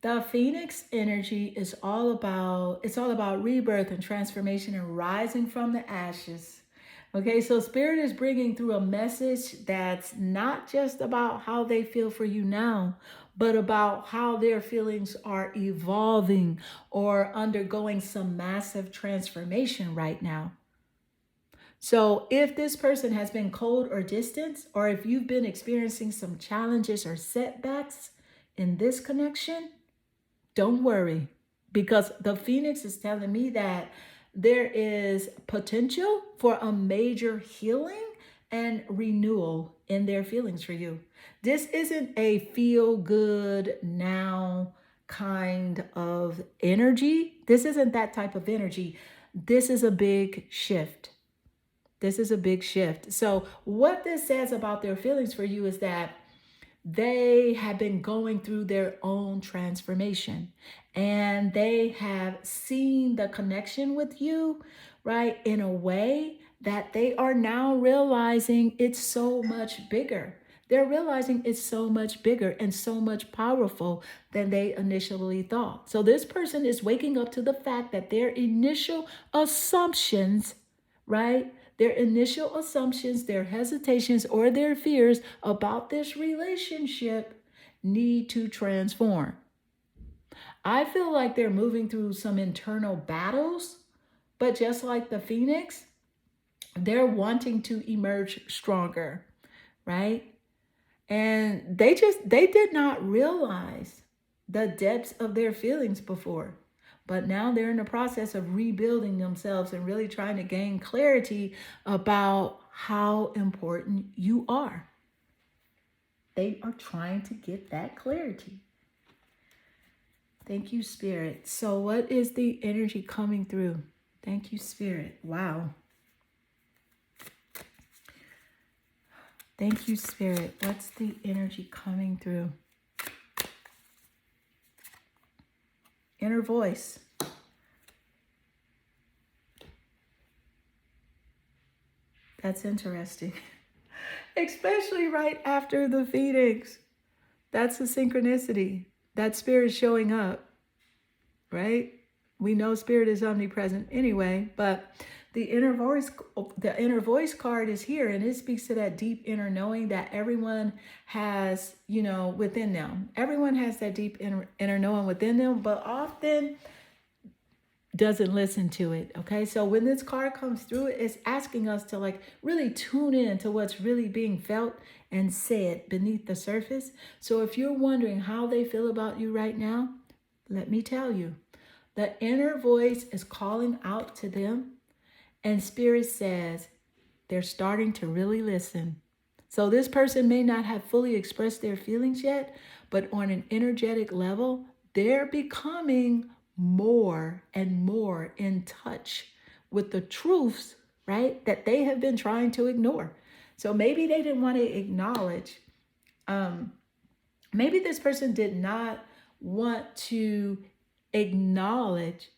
The Phoenix energy is all about rebirth and transformation and rising from the ashes. Okay, so Spirit is bringing through a message that's not just about how they feel for you now, but about how their feelings are evolving or undergoing some massive transformation right now. So if this person has been cold or distant, or if you've been experiencing some challenges or setbacks in this connection, don't worry, because the Phoenix is telling me that there is potential for a major healing and renewal in their feelings for you. This isn't a feel good now kind of energy. This isn't that type of energy. This is a big shift. This is a big shift. So what this says about their feelings for you is that they have been going through their own transformation and they have seen the connection with you, right, in a way that they are now realizing it's so much bigger. They're realizing it's so much bigger and so much powerful than they initially thought. So this person is waking up to the fact that their initial assumptions, right? Their initial assumptions, their hesitations, or their fears about this relationship need to transform. I feel like they're moving through some internal battles, but just like the phoenix, they're wanting to emerge stronger, right? And they did not realize the depths of their feelings before. But now they're in the process of rebuilding themselves and really trying to gain clarity about how important you are. They are trying to get that clarity. Thank you, Spirit. So, what is the energy coming through? Thank you, Spirit. Wow. Thank you, Spirit. What's the energy coming through? Inner voice. That's interesting. Especially right after the Phoenix. That's a synchronicity. That spirit showing up, right? We know spirit is omnipresent anyway, but the inner voice card is here, and it speaks to that deep inner knowing that everyone has, within them. Everyone has that deep inner knowing within them, but often doesn't listen to it. Okay, so when this card comes through, it's asking us to really tune in to what's really being felt and said beneath the surface. So if you're wondering how they feel about you right now, let me tell you, the inner voice is calling out to them, and spirit says they're starting to really listen. So this person may not have fully expressed their feelings yet, but on an energetic level, they're becoming more and more in touch with the truths, right, that they have been trying to ignore. So maybe they didn't want to acknowledge, maybe this person did not want to acknowledge,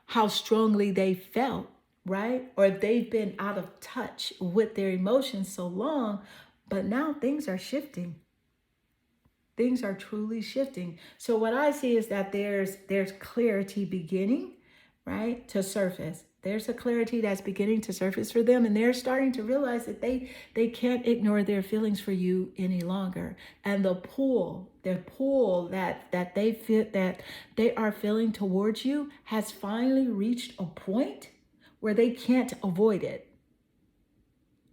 how strongly they felt, right? Or if they've been out of touch with their emotions so long, but now things are shifting. Things are truly shifting. So what I see is that there's clarity beginning, right, to surface. There's a clarity that's beginning to surface for them, and they're starting to realize that they can't ignore their feelings for you any longer. And the pull that they feel that they are feeling towards you has finally reached a point where they can't avoid it.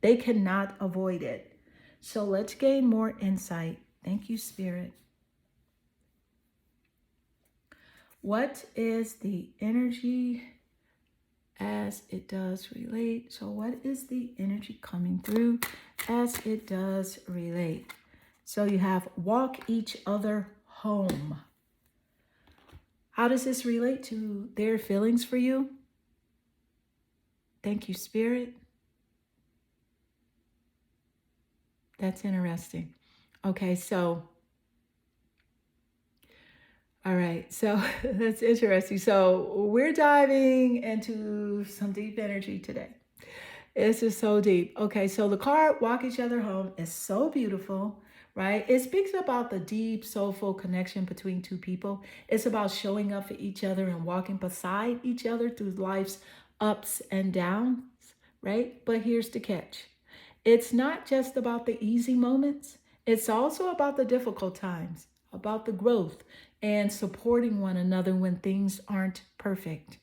They cannot avoid it. So let's gain more insight. Thank you, Spirit. What is the energy as it does relate? So what is the energy coming through as it does relate? So you have walk each other home. How does this relate to their feelings for you? Thank you, Spirit. That's interesting. Okay, so all right, so that's interesting. So we're diving into some deep energy today. This is so deep. Okay, so the card Walk Each Other Home is so beautiful, right? It speaks about the deep, soulful connection between two people. It's about showing up for each other and walking beside each other through life's ups and downs, right? But here's the catch. It's not just about the easy moments. It's also about the difficult times, about the growth, and supporting one another when things aren't perfect.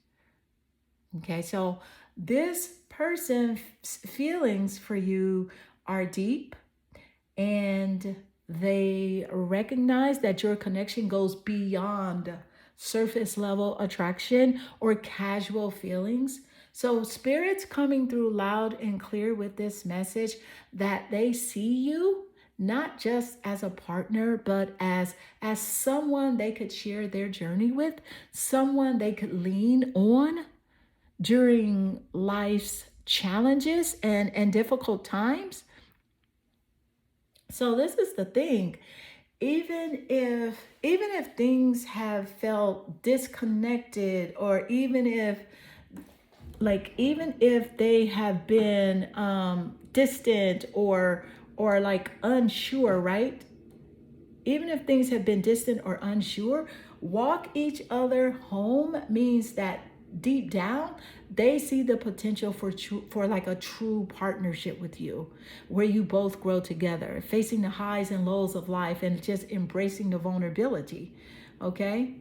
Okay, so this person's feelings for you are deep, and they recognize that your connection goes beyond surface level attraction or casual feelings. So spirit's coming through loud and clear with this message that they see you not just as a partner, but as someone they could share their journey with, someone they could lean on during life's challenges and difficult times. So this is the thing. Even if things have felt disconnected, or even if like even if they have been distant or like unsure, right? Even if things have been distant or unsure, walk each other home means that deep down they see the potential for like a true partnership with you, where you both grow together, facing the highs and lows of life and just embracing the vulnerability. Okay,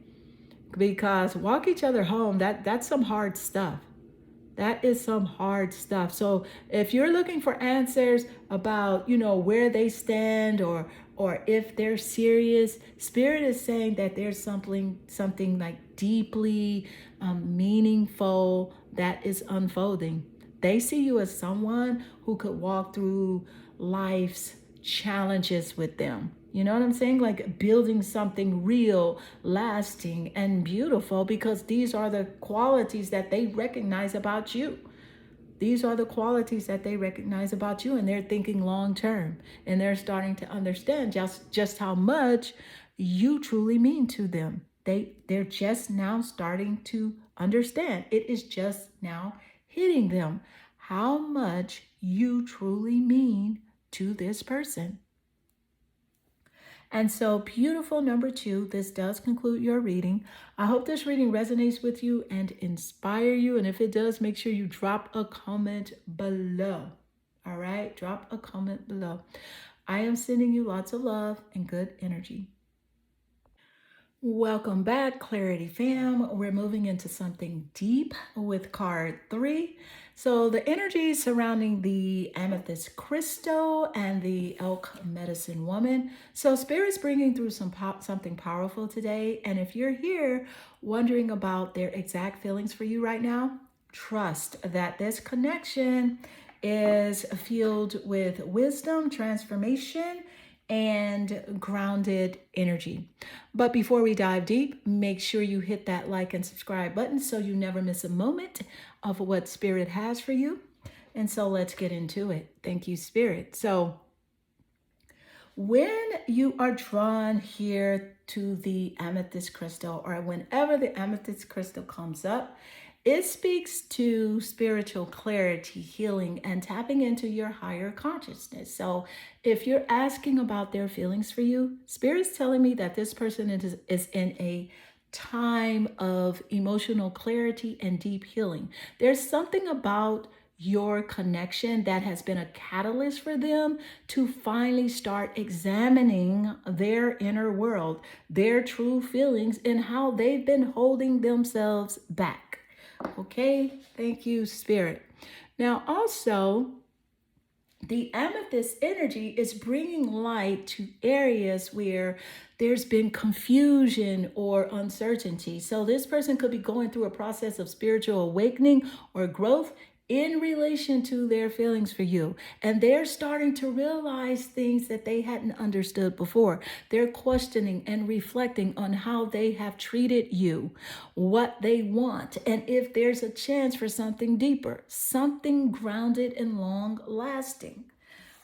because walk each other home, that's some hard stuff. That is some hard stuff. So if you're looking for answers about, where they stand or if they're serious, Spirit is saying that there's something like deeply meaningful that is unfolding. They see you as someone who could walk through life's challenges with them. You know what I'm saying? Like building something real, lasting, and beautiful, because these are the qualities that they recognize about you. These are the qualities that they recognize about you, and they're thinking long term, and they're starting to understand just how much you truly mean to them. They're just now starting to understand. It is just now hitting them how much you truly mean to this person. And so, beautiful number two, this does conclude your reading. I hope this reading resonates with you and inspire you. And if it does, make sure you drop a comment below. All right, drop a comment below. I am sending you lots of love and good energy. Welcome back, Clarity Fam. We're moving into something deep with card 3. So, the energy surrounding the amethyst crystal and the elk medicine woman. So, Spirit's bringing through something powerful today. And if you're here wondering about their exact feelings for you right now, trust that this connection is filled with wisdom, transformation, and grounded energy. But before we dive deep, make sure you hit that like and subscribe button so you never miss a moment of what Spirit has for you. And so let's get into it. Thank you, Spirit. So when you are drawn here to the amethyst crystal, or whenever the amethyst crystal comes up, it speaks to spiritual clarity, healing, and tapping into your higher consciousness. So if you're asking about their feelings for you, Spirit's telling me that this person is in a time of emotional clarity and deep healing. There's something about your connection that has been a catalyst for them to finally start examining their inner world, their true feelings, and how they've been holding themselves back. Okay, thank you, Spirit. Now, also, the amethyst energy is bringing light to areas where there's been confusion or uncertainty. So, this person could be going through a process of spiritual awakening or growth in relation to their feelings for you. And they're starting to realize things that they hadn't understood before. They're questioning and reflecting on how they have treated you, what they want, and if there's a chance for something deeper, something grounded and long lasting.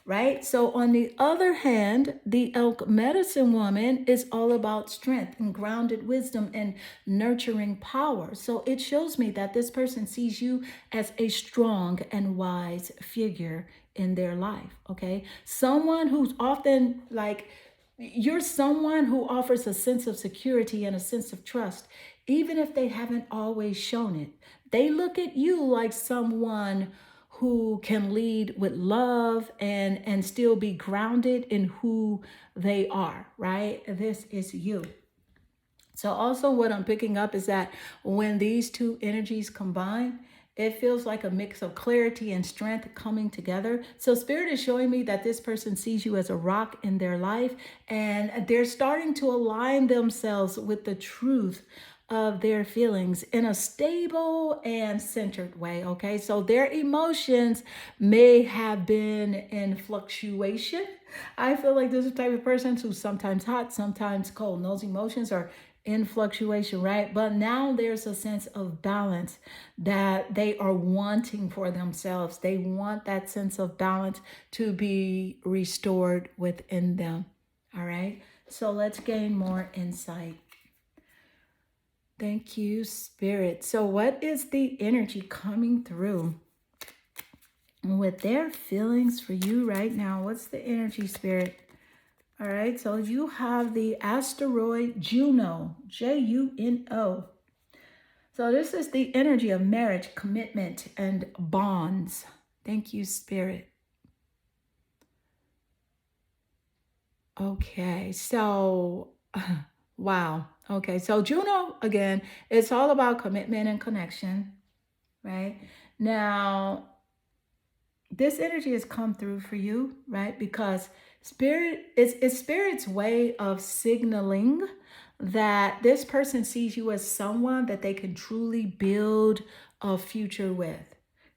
Right? So, on the other hand, the elk medicine woman is all about strength and grounded wisdom and nurturing power. So, it shows me that this person sees you as a strong and wise figure in their life. Okay. Someone who's often like, you're someone who offers a sense of security and a sense of trust, even if they haven't always shown it. They look at you like someone who can lead with love and still be grounded in who they are, right? This is you. So also what I'm picking up is that when these two energies combine, it feels like a mix of clarity and strength coming together. So Spirit is showing me that this person sees you as a rock in their life, and they're starting to align themselves with the truth of their feelings in a stable and centered way. Okay, so their emotions may have been in fluctuation. I feel like this is the type of person who's sometimes hot, sometimes cold. And those emotions are in fluctuation, right? But now there's a sense of balance that they are wanting for themselves. They want that sense of balance to be restored within them. All right, so let's gain more insight. Thank you, Spirit. So, what is the energy coming through with their feelings for you right now? What's the energy, Spirit? All right, so you have the asteroid Juno, Juno. So, this is the energy of marriage, commitment, and bonds. Thank you, Spirit. Okay, so wow. Okay, so Juno, again, it's all about commitment and connection, right? Now, this energy has come through for you, right? Because spirit it's spirit's way of signaling that this person sees you as someone that they can truly build a future with.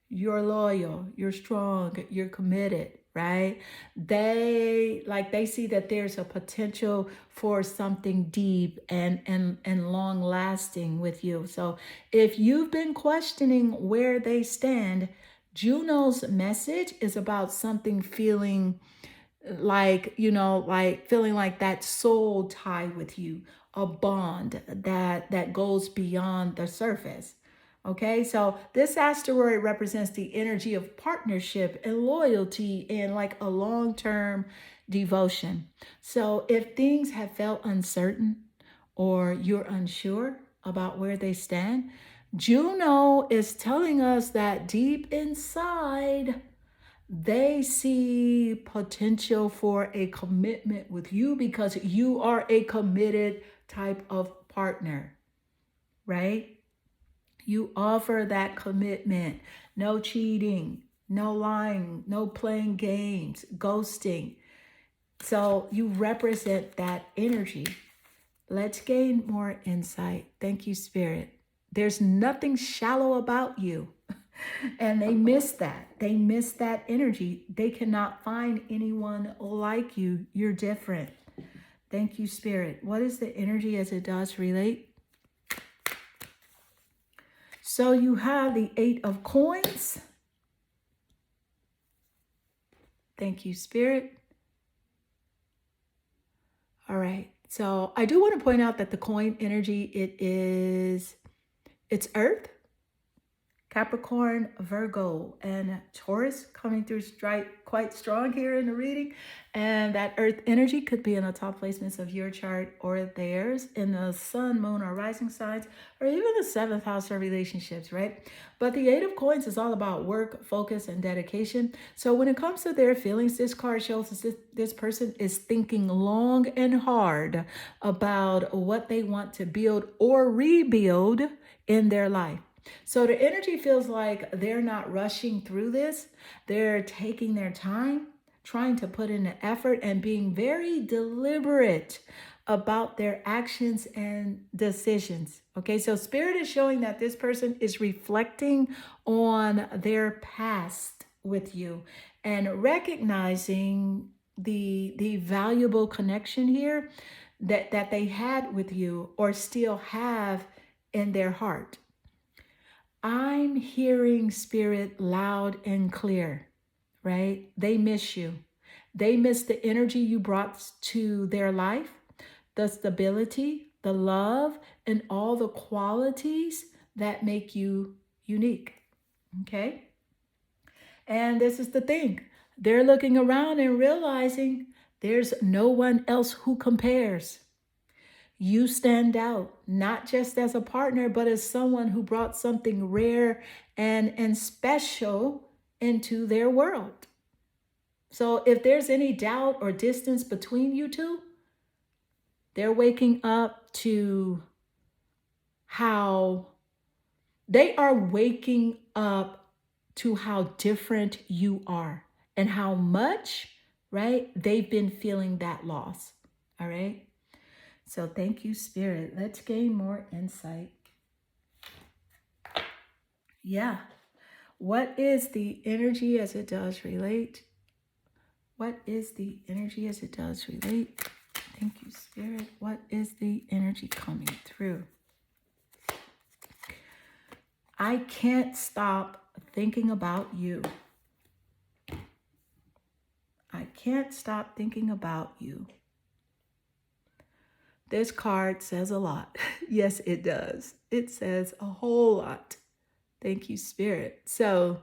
You're loyal, you're strong, you're committed, right? They see that there's a potential for something deep and long lasting with you. So if you've been questioning where they stand, Juno's message is about something feeling like, like feeling like that soul tie with you, a bond that goes beyond the surface. Okay, so this asteroid represents the energy of partnership and loyalty and like a long-term devotion. So if things have felt uncertain or you're unsure about where they stand, Juno is telling us that deep inside, they see potential for a commitment with you because you are a committed type of partner, right? You offer that commitment. No cheating, no lying, no playing games, ghosting. So you represent that energy. Let's gain more insight. Thank you, Spirit. There's nothing shallow about you. And they miss that. They miss that energy. They cannot find anyone like you. You're different. Thank you, Spirit. What is the energy as it does relate? So you have the Eight of Coins. Thank you, Spirit. All right. So I do want to point out that the coin energy, it's Earth, Capricorn, Virgo, and Taurus coming through quite strong here in the reading. And that earth energy could be in the top placements of your chart or theirs in the sun, moon, or rising signs, or even the seventh house of relationships, right? But the Eight of Coins is all about work, focus, and dedication. So when it comes to their feelings, this card shows us this person is thinking long and hard about what they want to build or rebuild in their life. So the energy feels like they're not rushing through this. They're taking their time, trying to put in the effort and being very deliberate about their actions and decisions. Okay, so Spirit is showing that this person is reflecting on their past with you and recognizing the valuable connection here that they had with you or still have in their heart. I'm hearing Spirit loud and clear, right? They miss you. They miss the energy you brought to their life, the stability, the love, and all the qualities that make you unique. Okay? And this is the thing. They're looking around and realizing there's no one else who compares. You stand out, not just as a partner, but as someone who brought something rare and special into their world. So if there's any doubt or distance between you two, they're waking up to how they are waking up to how different you are and how much, right, they've been feeling that loss. All right. So thank you, Spirit. Let's gain more insight. Yeah. What is the energy as it does relate? What is the energy as it does relate? Thank you, Spirit. What is the energy coming through? I can't stop thinking about you. I can't stop thinking about you. This card says a lot. Yes, it does. It says a whole lot. Thank you, Spirit. So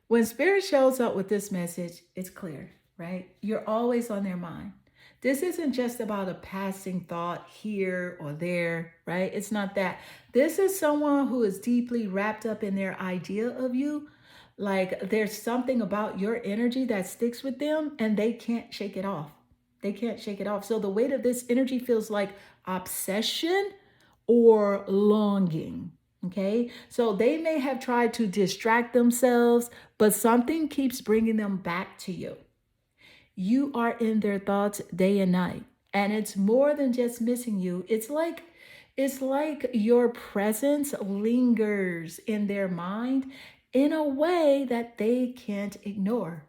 when Spirit shows up with this message, it's clear, right? You're always on their mind. This isn't just about a passing thought here or there, right? It's not that. This is someone who is deeply wrapped up in their idea of you. Like there's something about your energy that sticks with them and they can't shake it off. They can't shake it off. So the weight of this energy feels like obsession or longing. Okay, so they may have tried to distract themselves, but something keeps bringing them back to you. You are in their thoughts day and night, and it's more than just missing you. It's like your presence lingers in their mind in a way that they can't ignore.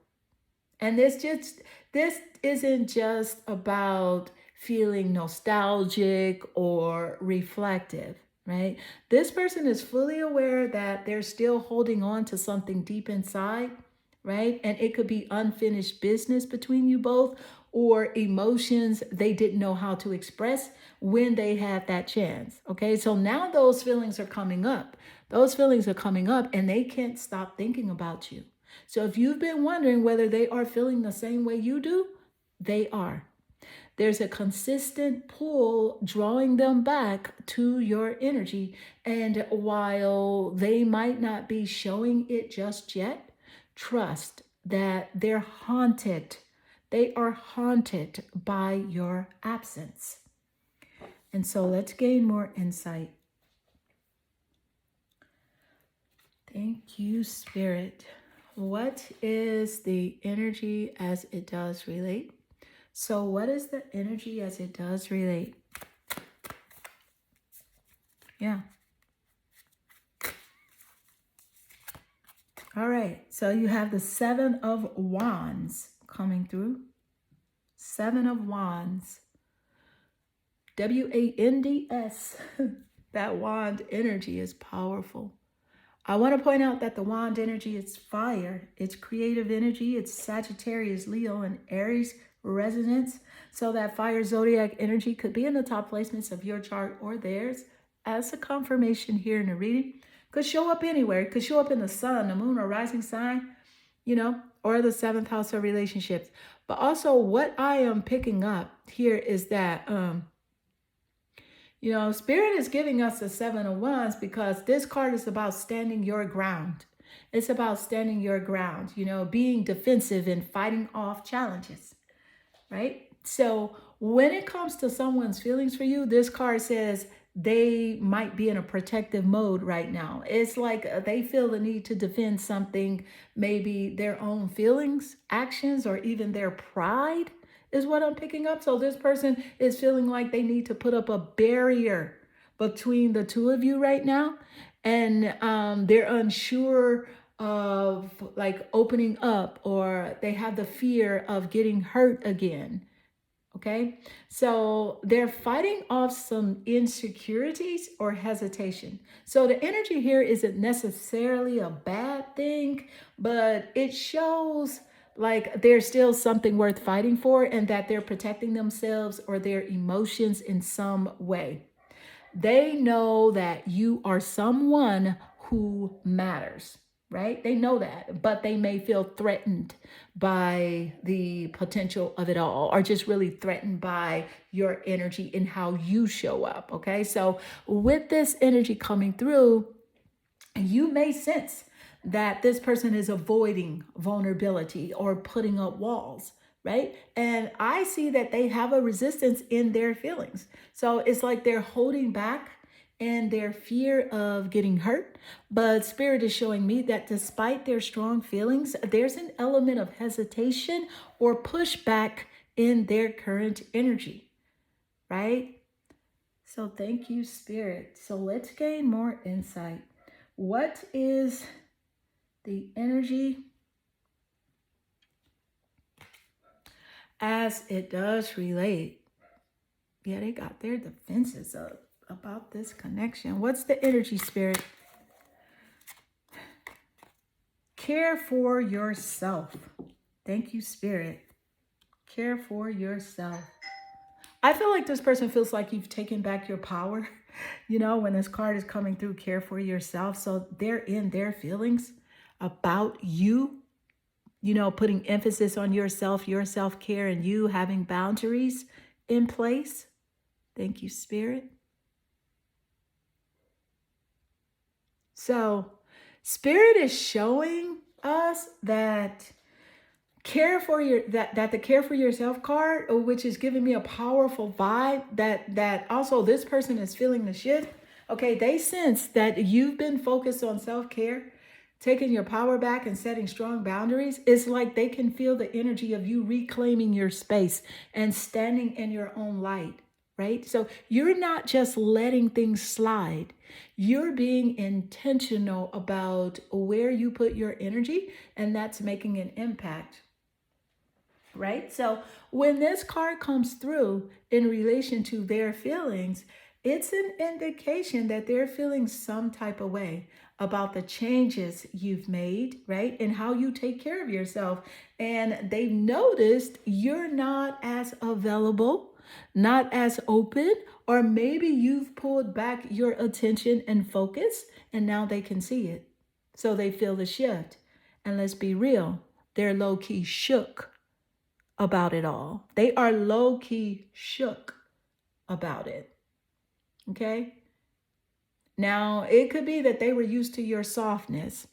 And this isn't just about feeling nostalgic or reflective, right? This person is fully aware that they're still holding on to something deep inside, right? And it could be unfinished business between you both or emotions they didn't know how to express when they had that chance. Okay? So now those feelings are coming up. Those feelings are coming up and they can't stop thinking about you. So if you've been wondering whether they are feeling the same way you do, they are. There's a consistent pull drawing them back to your energy. And while they might not be showing it just yet, trust that they're haunted. They are haunted by your absence. And so let's gain more insight. Thank you, Spirit. What is the energy as it does relate? So what is the energy as it does relate? Yeah. All right. So you have the Seven of Wands coming through. Seven of Wands. W-A-N-D-S. That wand energy is powerful. I want to point out that the wand energy is fire. It's creative energy. It's Sagittarius, Leo, and Aries resonance. So that fire zodiac energy could be in the top placements of your chart or theirs as a confirmation here in the reading. Could show up anywhere. It could show up in the sun, the moon, or rising sign, or the seventh house of relationships. But also what I am picking up here is that, Spirit is giving us the Seven of Wands because this card is about standing your ground. It's about standing your ground, being defensive and fighting off challenges, right? So when it comes to someone's feelings for you, this card says they might be in a protective mode right now. It's like they feel the need to defend something, maybe their own feelings, actions, or even their pride is what I'm picking up. So this person is feeling like they need to put up a barrier between the two of you right now. And they're unsure of like opening up, or they have the fear of getting hurt again. Okay, so they're fighting off some insecurities or hesitation. So the energy here isn't necessarily a bad thing, but it shows like there's still something worth fighting for and that they're protecting themselves or their emotions in some way. They know that you are someone who matters, right? They know that, but they may feel threatened by the potential of it all, or just really threatened by your energy and how you show up. Okay. So with this energy coming through, you may sense that this person is avoiding vulnerability or putting up walls, right? And I see that they have a resistance in their feelings. So it's like they're holding back and their fear of getting hurt. But Spirit is showing me that despite their strong feelings, there's an element of hesitation or pushback in their current energy, right? So thank you, Spirit. So let's gain more insight. What is the energy as it does relate? Yeah, they got their defenses up about this connection. What's the energy, Spirit? Care for yourself. Thank you, Spirit. Care for yourself. I feel like this person feels like you've taken back your power, when this card is coming through, care for yourself. So they're in their feelings about you, putting emphasis on yourself, your self care, and you having boundaries in place. Thank you, Spirit. So, Spirit is showing us that the care for yourself card, which is giving me a powerful vibe that also this person is feeling the shift. Okay, they sense that you've been focused on self-care, taking your power back and setting strong boundaries. It's like they can feel the energy of you reclaiming your space and standing in your own light, right? So you're not just letting things slide. You're being intentional about where you put your energy, and that's making an impact, right? So when this card comes through in relation to their feelings, it's an indication that they're feeling some type of way about the changes you've made, right? And how you take care of yourself. And they've noticed you're not as available, not as open, or maybe you've pulled back your attention and focus, and now they can see it. So they feel the shift. And let's be real, they're low key shook about it all. They are low key shook about it. Okay? Now, it could be that they were used to your softness,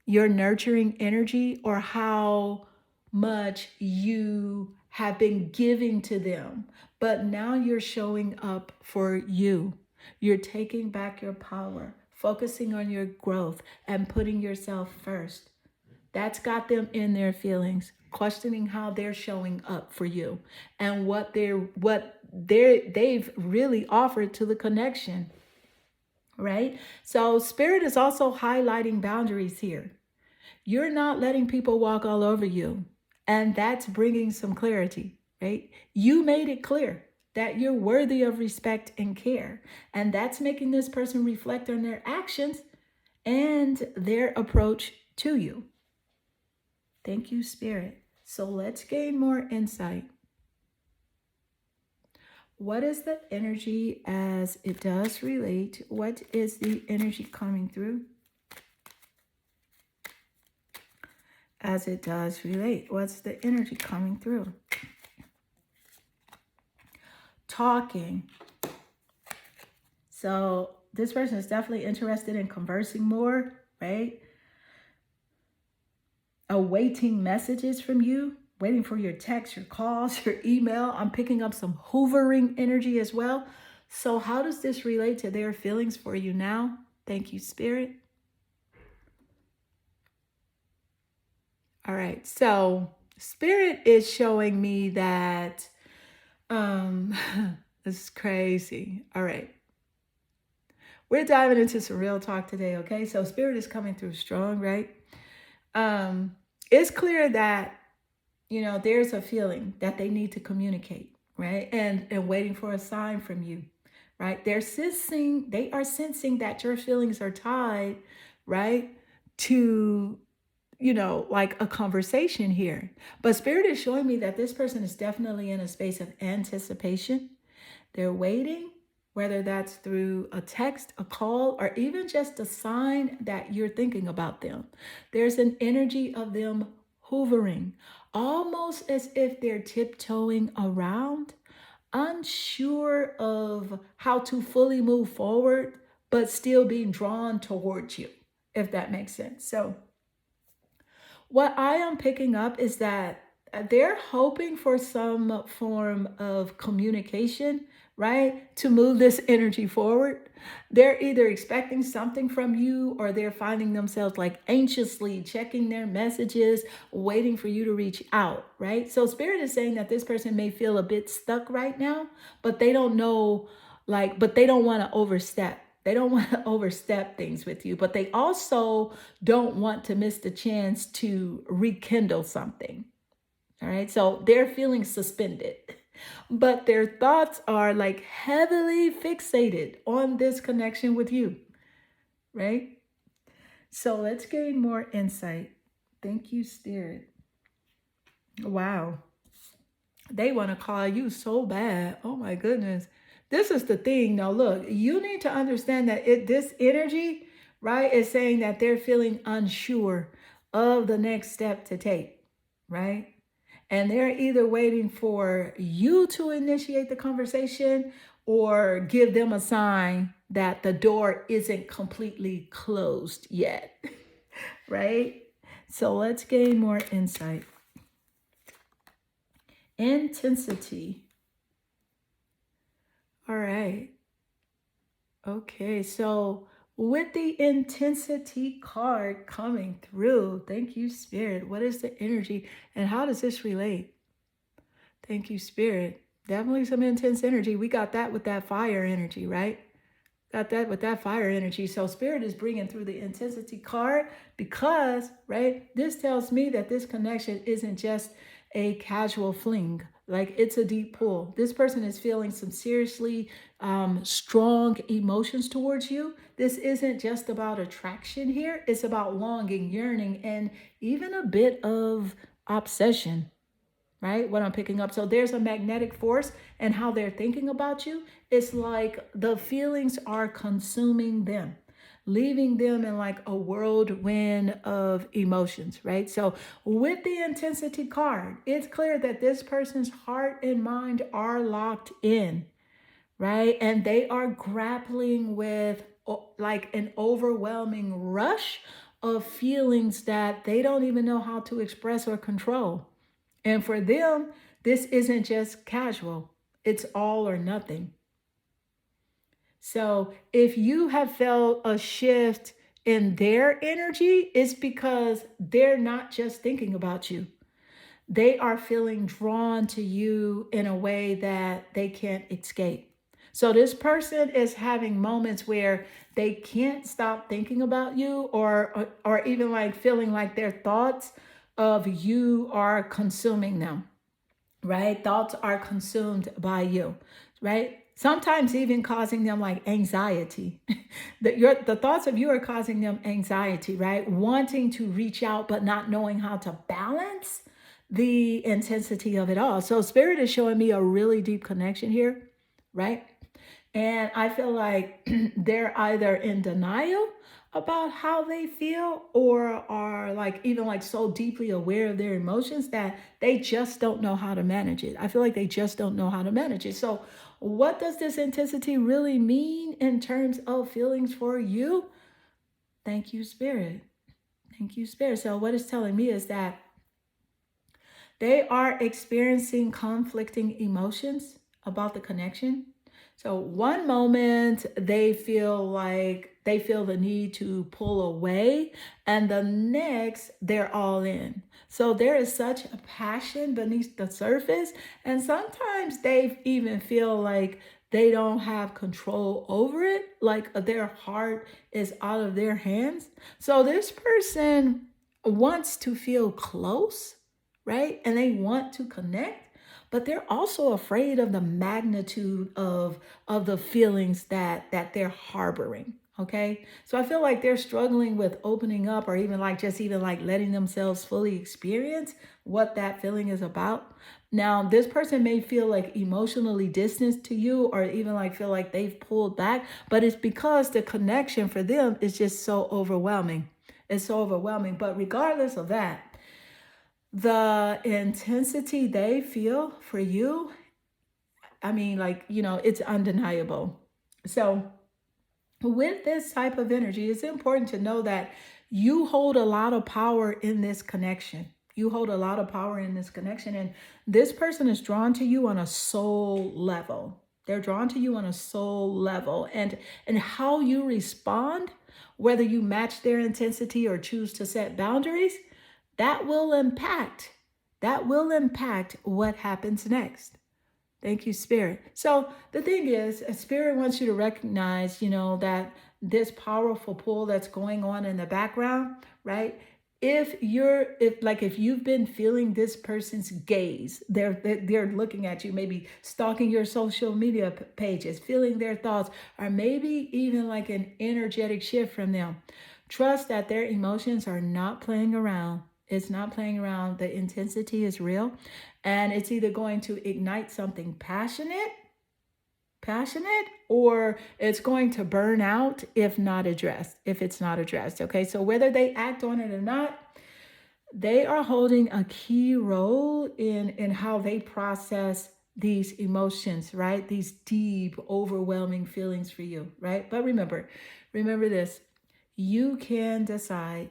your nurturing energy, or how much you have been giving to them. But now you're showing up for you. You're taking back your power, focusing on your growth, and putting yourself first. That's got them in their feelings, questioning how they're showing up for you and what they've really offered to the connection, right? So Spirit is also highlighting boundaries here. You're not letting people walk all over you, and that's bringing some clarity, right? You made it clear that you're worthy of respect and care, and that's making this person reflect on their actions and their approach to you. Thank you, Spirit. So let's gain more insight. What is the energy as it does relate? What is the energy coming through as it does relate? What's the energy coming through? Talking. So this person is definitely interested in conversing more, right? Awaiting messages from you, waiting for your text, your calls, your email. I'm picking up some hoovering energy as well. So how does this relate to their feelings for you now? Thank you, Spirit. All right. So Spirit is showing me that this is crazy. All right. We're diving into some real talk today, okay? So Spirit is coming through strong, right? It's clear that there's a feeling that they need to communicate, right? And waiting for a sign from you, right? They are sensing that your feelings are tied, right, to like a conversation here. But Spirit is showing me that this person is definitely in a space of anticipation. They're waiting, whether that's through a text, a call, or even just a sign that you're thinking about them. There's an energy of them hoovering, almost as if they're tiptoeing around, unsure of how to fully move forward, but still being drawn towards you, if that makes sense. So what I am picking up is that they're hoping for some form of communication, right? To move this energy forward. They're either expecting something from you, or they're finding themselves like anxiously checking their messages, waiting for you to reach out, right? So Spirit is saying that this person may feel a bit stuck right now, but they don't know, but they don't want to overstep. They don't want to overstep things with you, but they also don't want to miss the chance to rekindle something. All right. So they're feeling suspended, but their thoughts are like heavily fixated on this connection with you. Right. So let's gain more insight. Thank you, Spirit. Wow. They want to call you so bad. Oh my goodness. This is the thing. Now, look, you need to understand that this energy, right, is saying that they're feeling unsure of the next step to take, right? And they're either waiting for you to initiate the conversation or give them a sign that the door isn't completely closed yet, right? So let's gain more insight. Intensity. All right. Okay. So with the intensity card coming through, thank you, Spirit. What is the energy and how does this relate? Thank you, Spirit. Definitely some intense energy. We got that with that fire energy, right? Got that with that fire energy. So Spirit is bringing through the intensity card because, right, this tells me that this connection isn't just a casual fling. Like it's a deep pull. This person is feeling some seriously strong emotions towards you. This isn't just about attraction here. It's about longing, yearning, and even a bit of obsession, right? What I'm picking up. So there's a magnetic force and how they're thinking about you. It's like the feelings are consuming them, leaving them in like a whirlwind of emotions, right? So with the intensity card, it's clear that this person's heart and mind are locked in, right? And they are grappling with like an overwhelming rush of feelings that they don't even know how to express or control. And for them, this isn't just casual, it's all or nothing. So if you have felt a shift in their energy, it's because they're not just thinking about you. They are feeling drawn to you in a way that they can't escape. So this person is having moments where they can't stop thinking about you or even like feeling like their thoughts of you are consuming them, right? Thoughts are consumed by you, right? Sometimes even causing them like anxiety. The thoughts of you are causing them anxiety, right? Wanting to reach out, but not knowing how to balance the intensity of it all. So Spirit is showing me a really deep connection here, right? And I feel like they're either in denial about how they feel or are like even like so deeply aware of their emotions that they just don't know how to manage it. I feel like they just don't know how to manage it. So, what does this intensity really mean in terms of feelings for you? Thank you, Spirit. Thank you, Spirit. So, what it's telling me is that they are experiencing conflicting emotions about the connection. So one moment they feel the need to pull away, and the next they're all in. So there is such a passion beneath the surface, and sometimes they even feel like they don't have control over it, like their heart is out of their hands. So this person wants to feel close, right? And they want to connect, but they're also afraid of the magnitude of the feelings that they're harboring. Okay. So I feel like they're struggling with opening up or even like just even like letting themselves fully experience what that feeling is about. Now, this person may feel like emotionally distant to you or even like feel like they've pulled back, but it's because the connection for them is just so overwhelming. It's so overwhelming. But regardless of that, the intensity they feel for you, I mean, like, it's undeniable. So, with this type of energy, it's important to know that you hold a lot of power in this connection. You hold a lot of power in this connection, and this person is drawn to you on a soul level. They're drawn to you on a soul level, and how you respond, whether you match their intensity or choose to set boundaries, that will impact what happens next. Thank you, Spirit. So the thing is, Spirit wants you to recognize, that this powerful pull that's going on in the background, right? If you've been feeling this person's gaze, they're looking at you, maybe stalking your social media pages, feeling their thoughts, or maybe even like an energetic shift from them. Trust that their emotions are not playing around. It's not playing around. The intensity is real. And it's either going to ignite something passionate, or it's going to burn out if it's not addressed. Okay, so whether they act on it or not, they are holding a key role in how they process these emotions, right? These deep, overwhelming feelings for you, right? But remember this. You can decide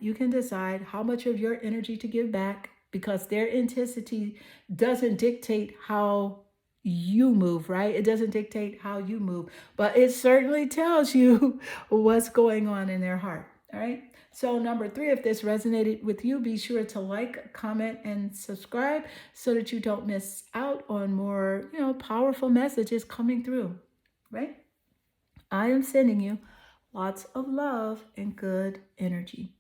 how much of your energy to give back, because their intensity doesn't dictate how you move, right? It doesn't dictate how you move, but it certainly tells you what's going on in their heart. All right. So, number three, if this resonated with you, be sure to like, comment, and subscribe so that you don't miss out on more, powerful messages coming through, right? I am sending you lots of love and good energy.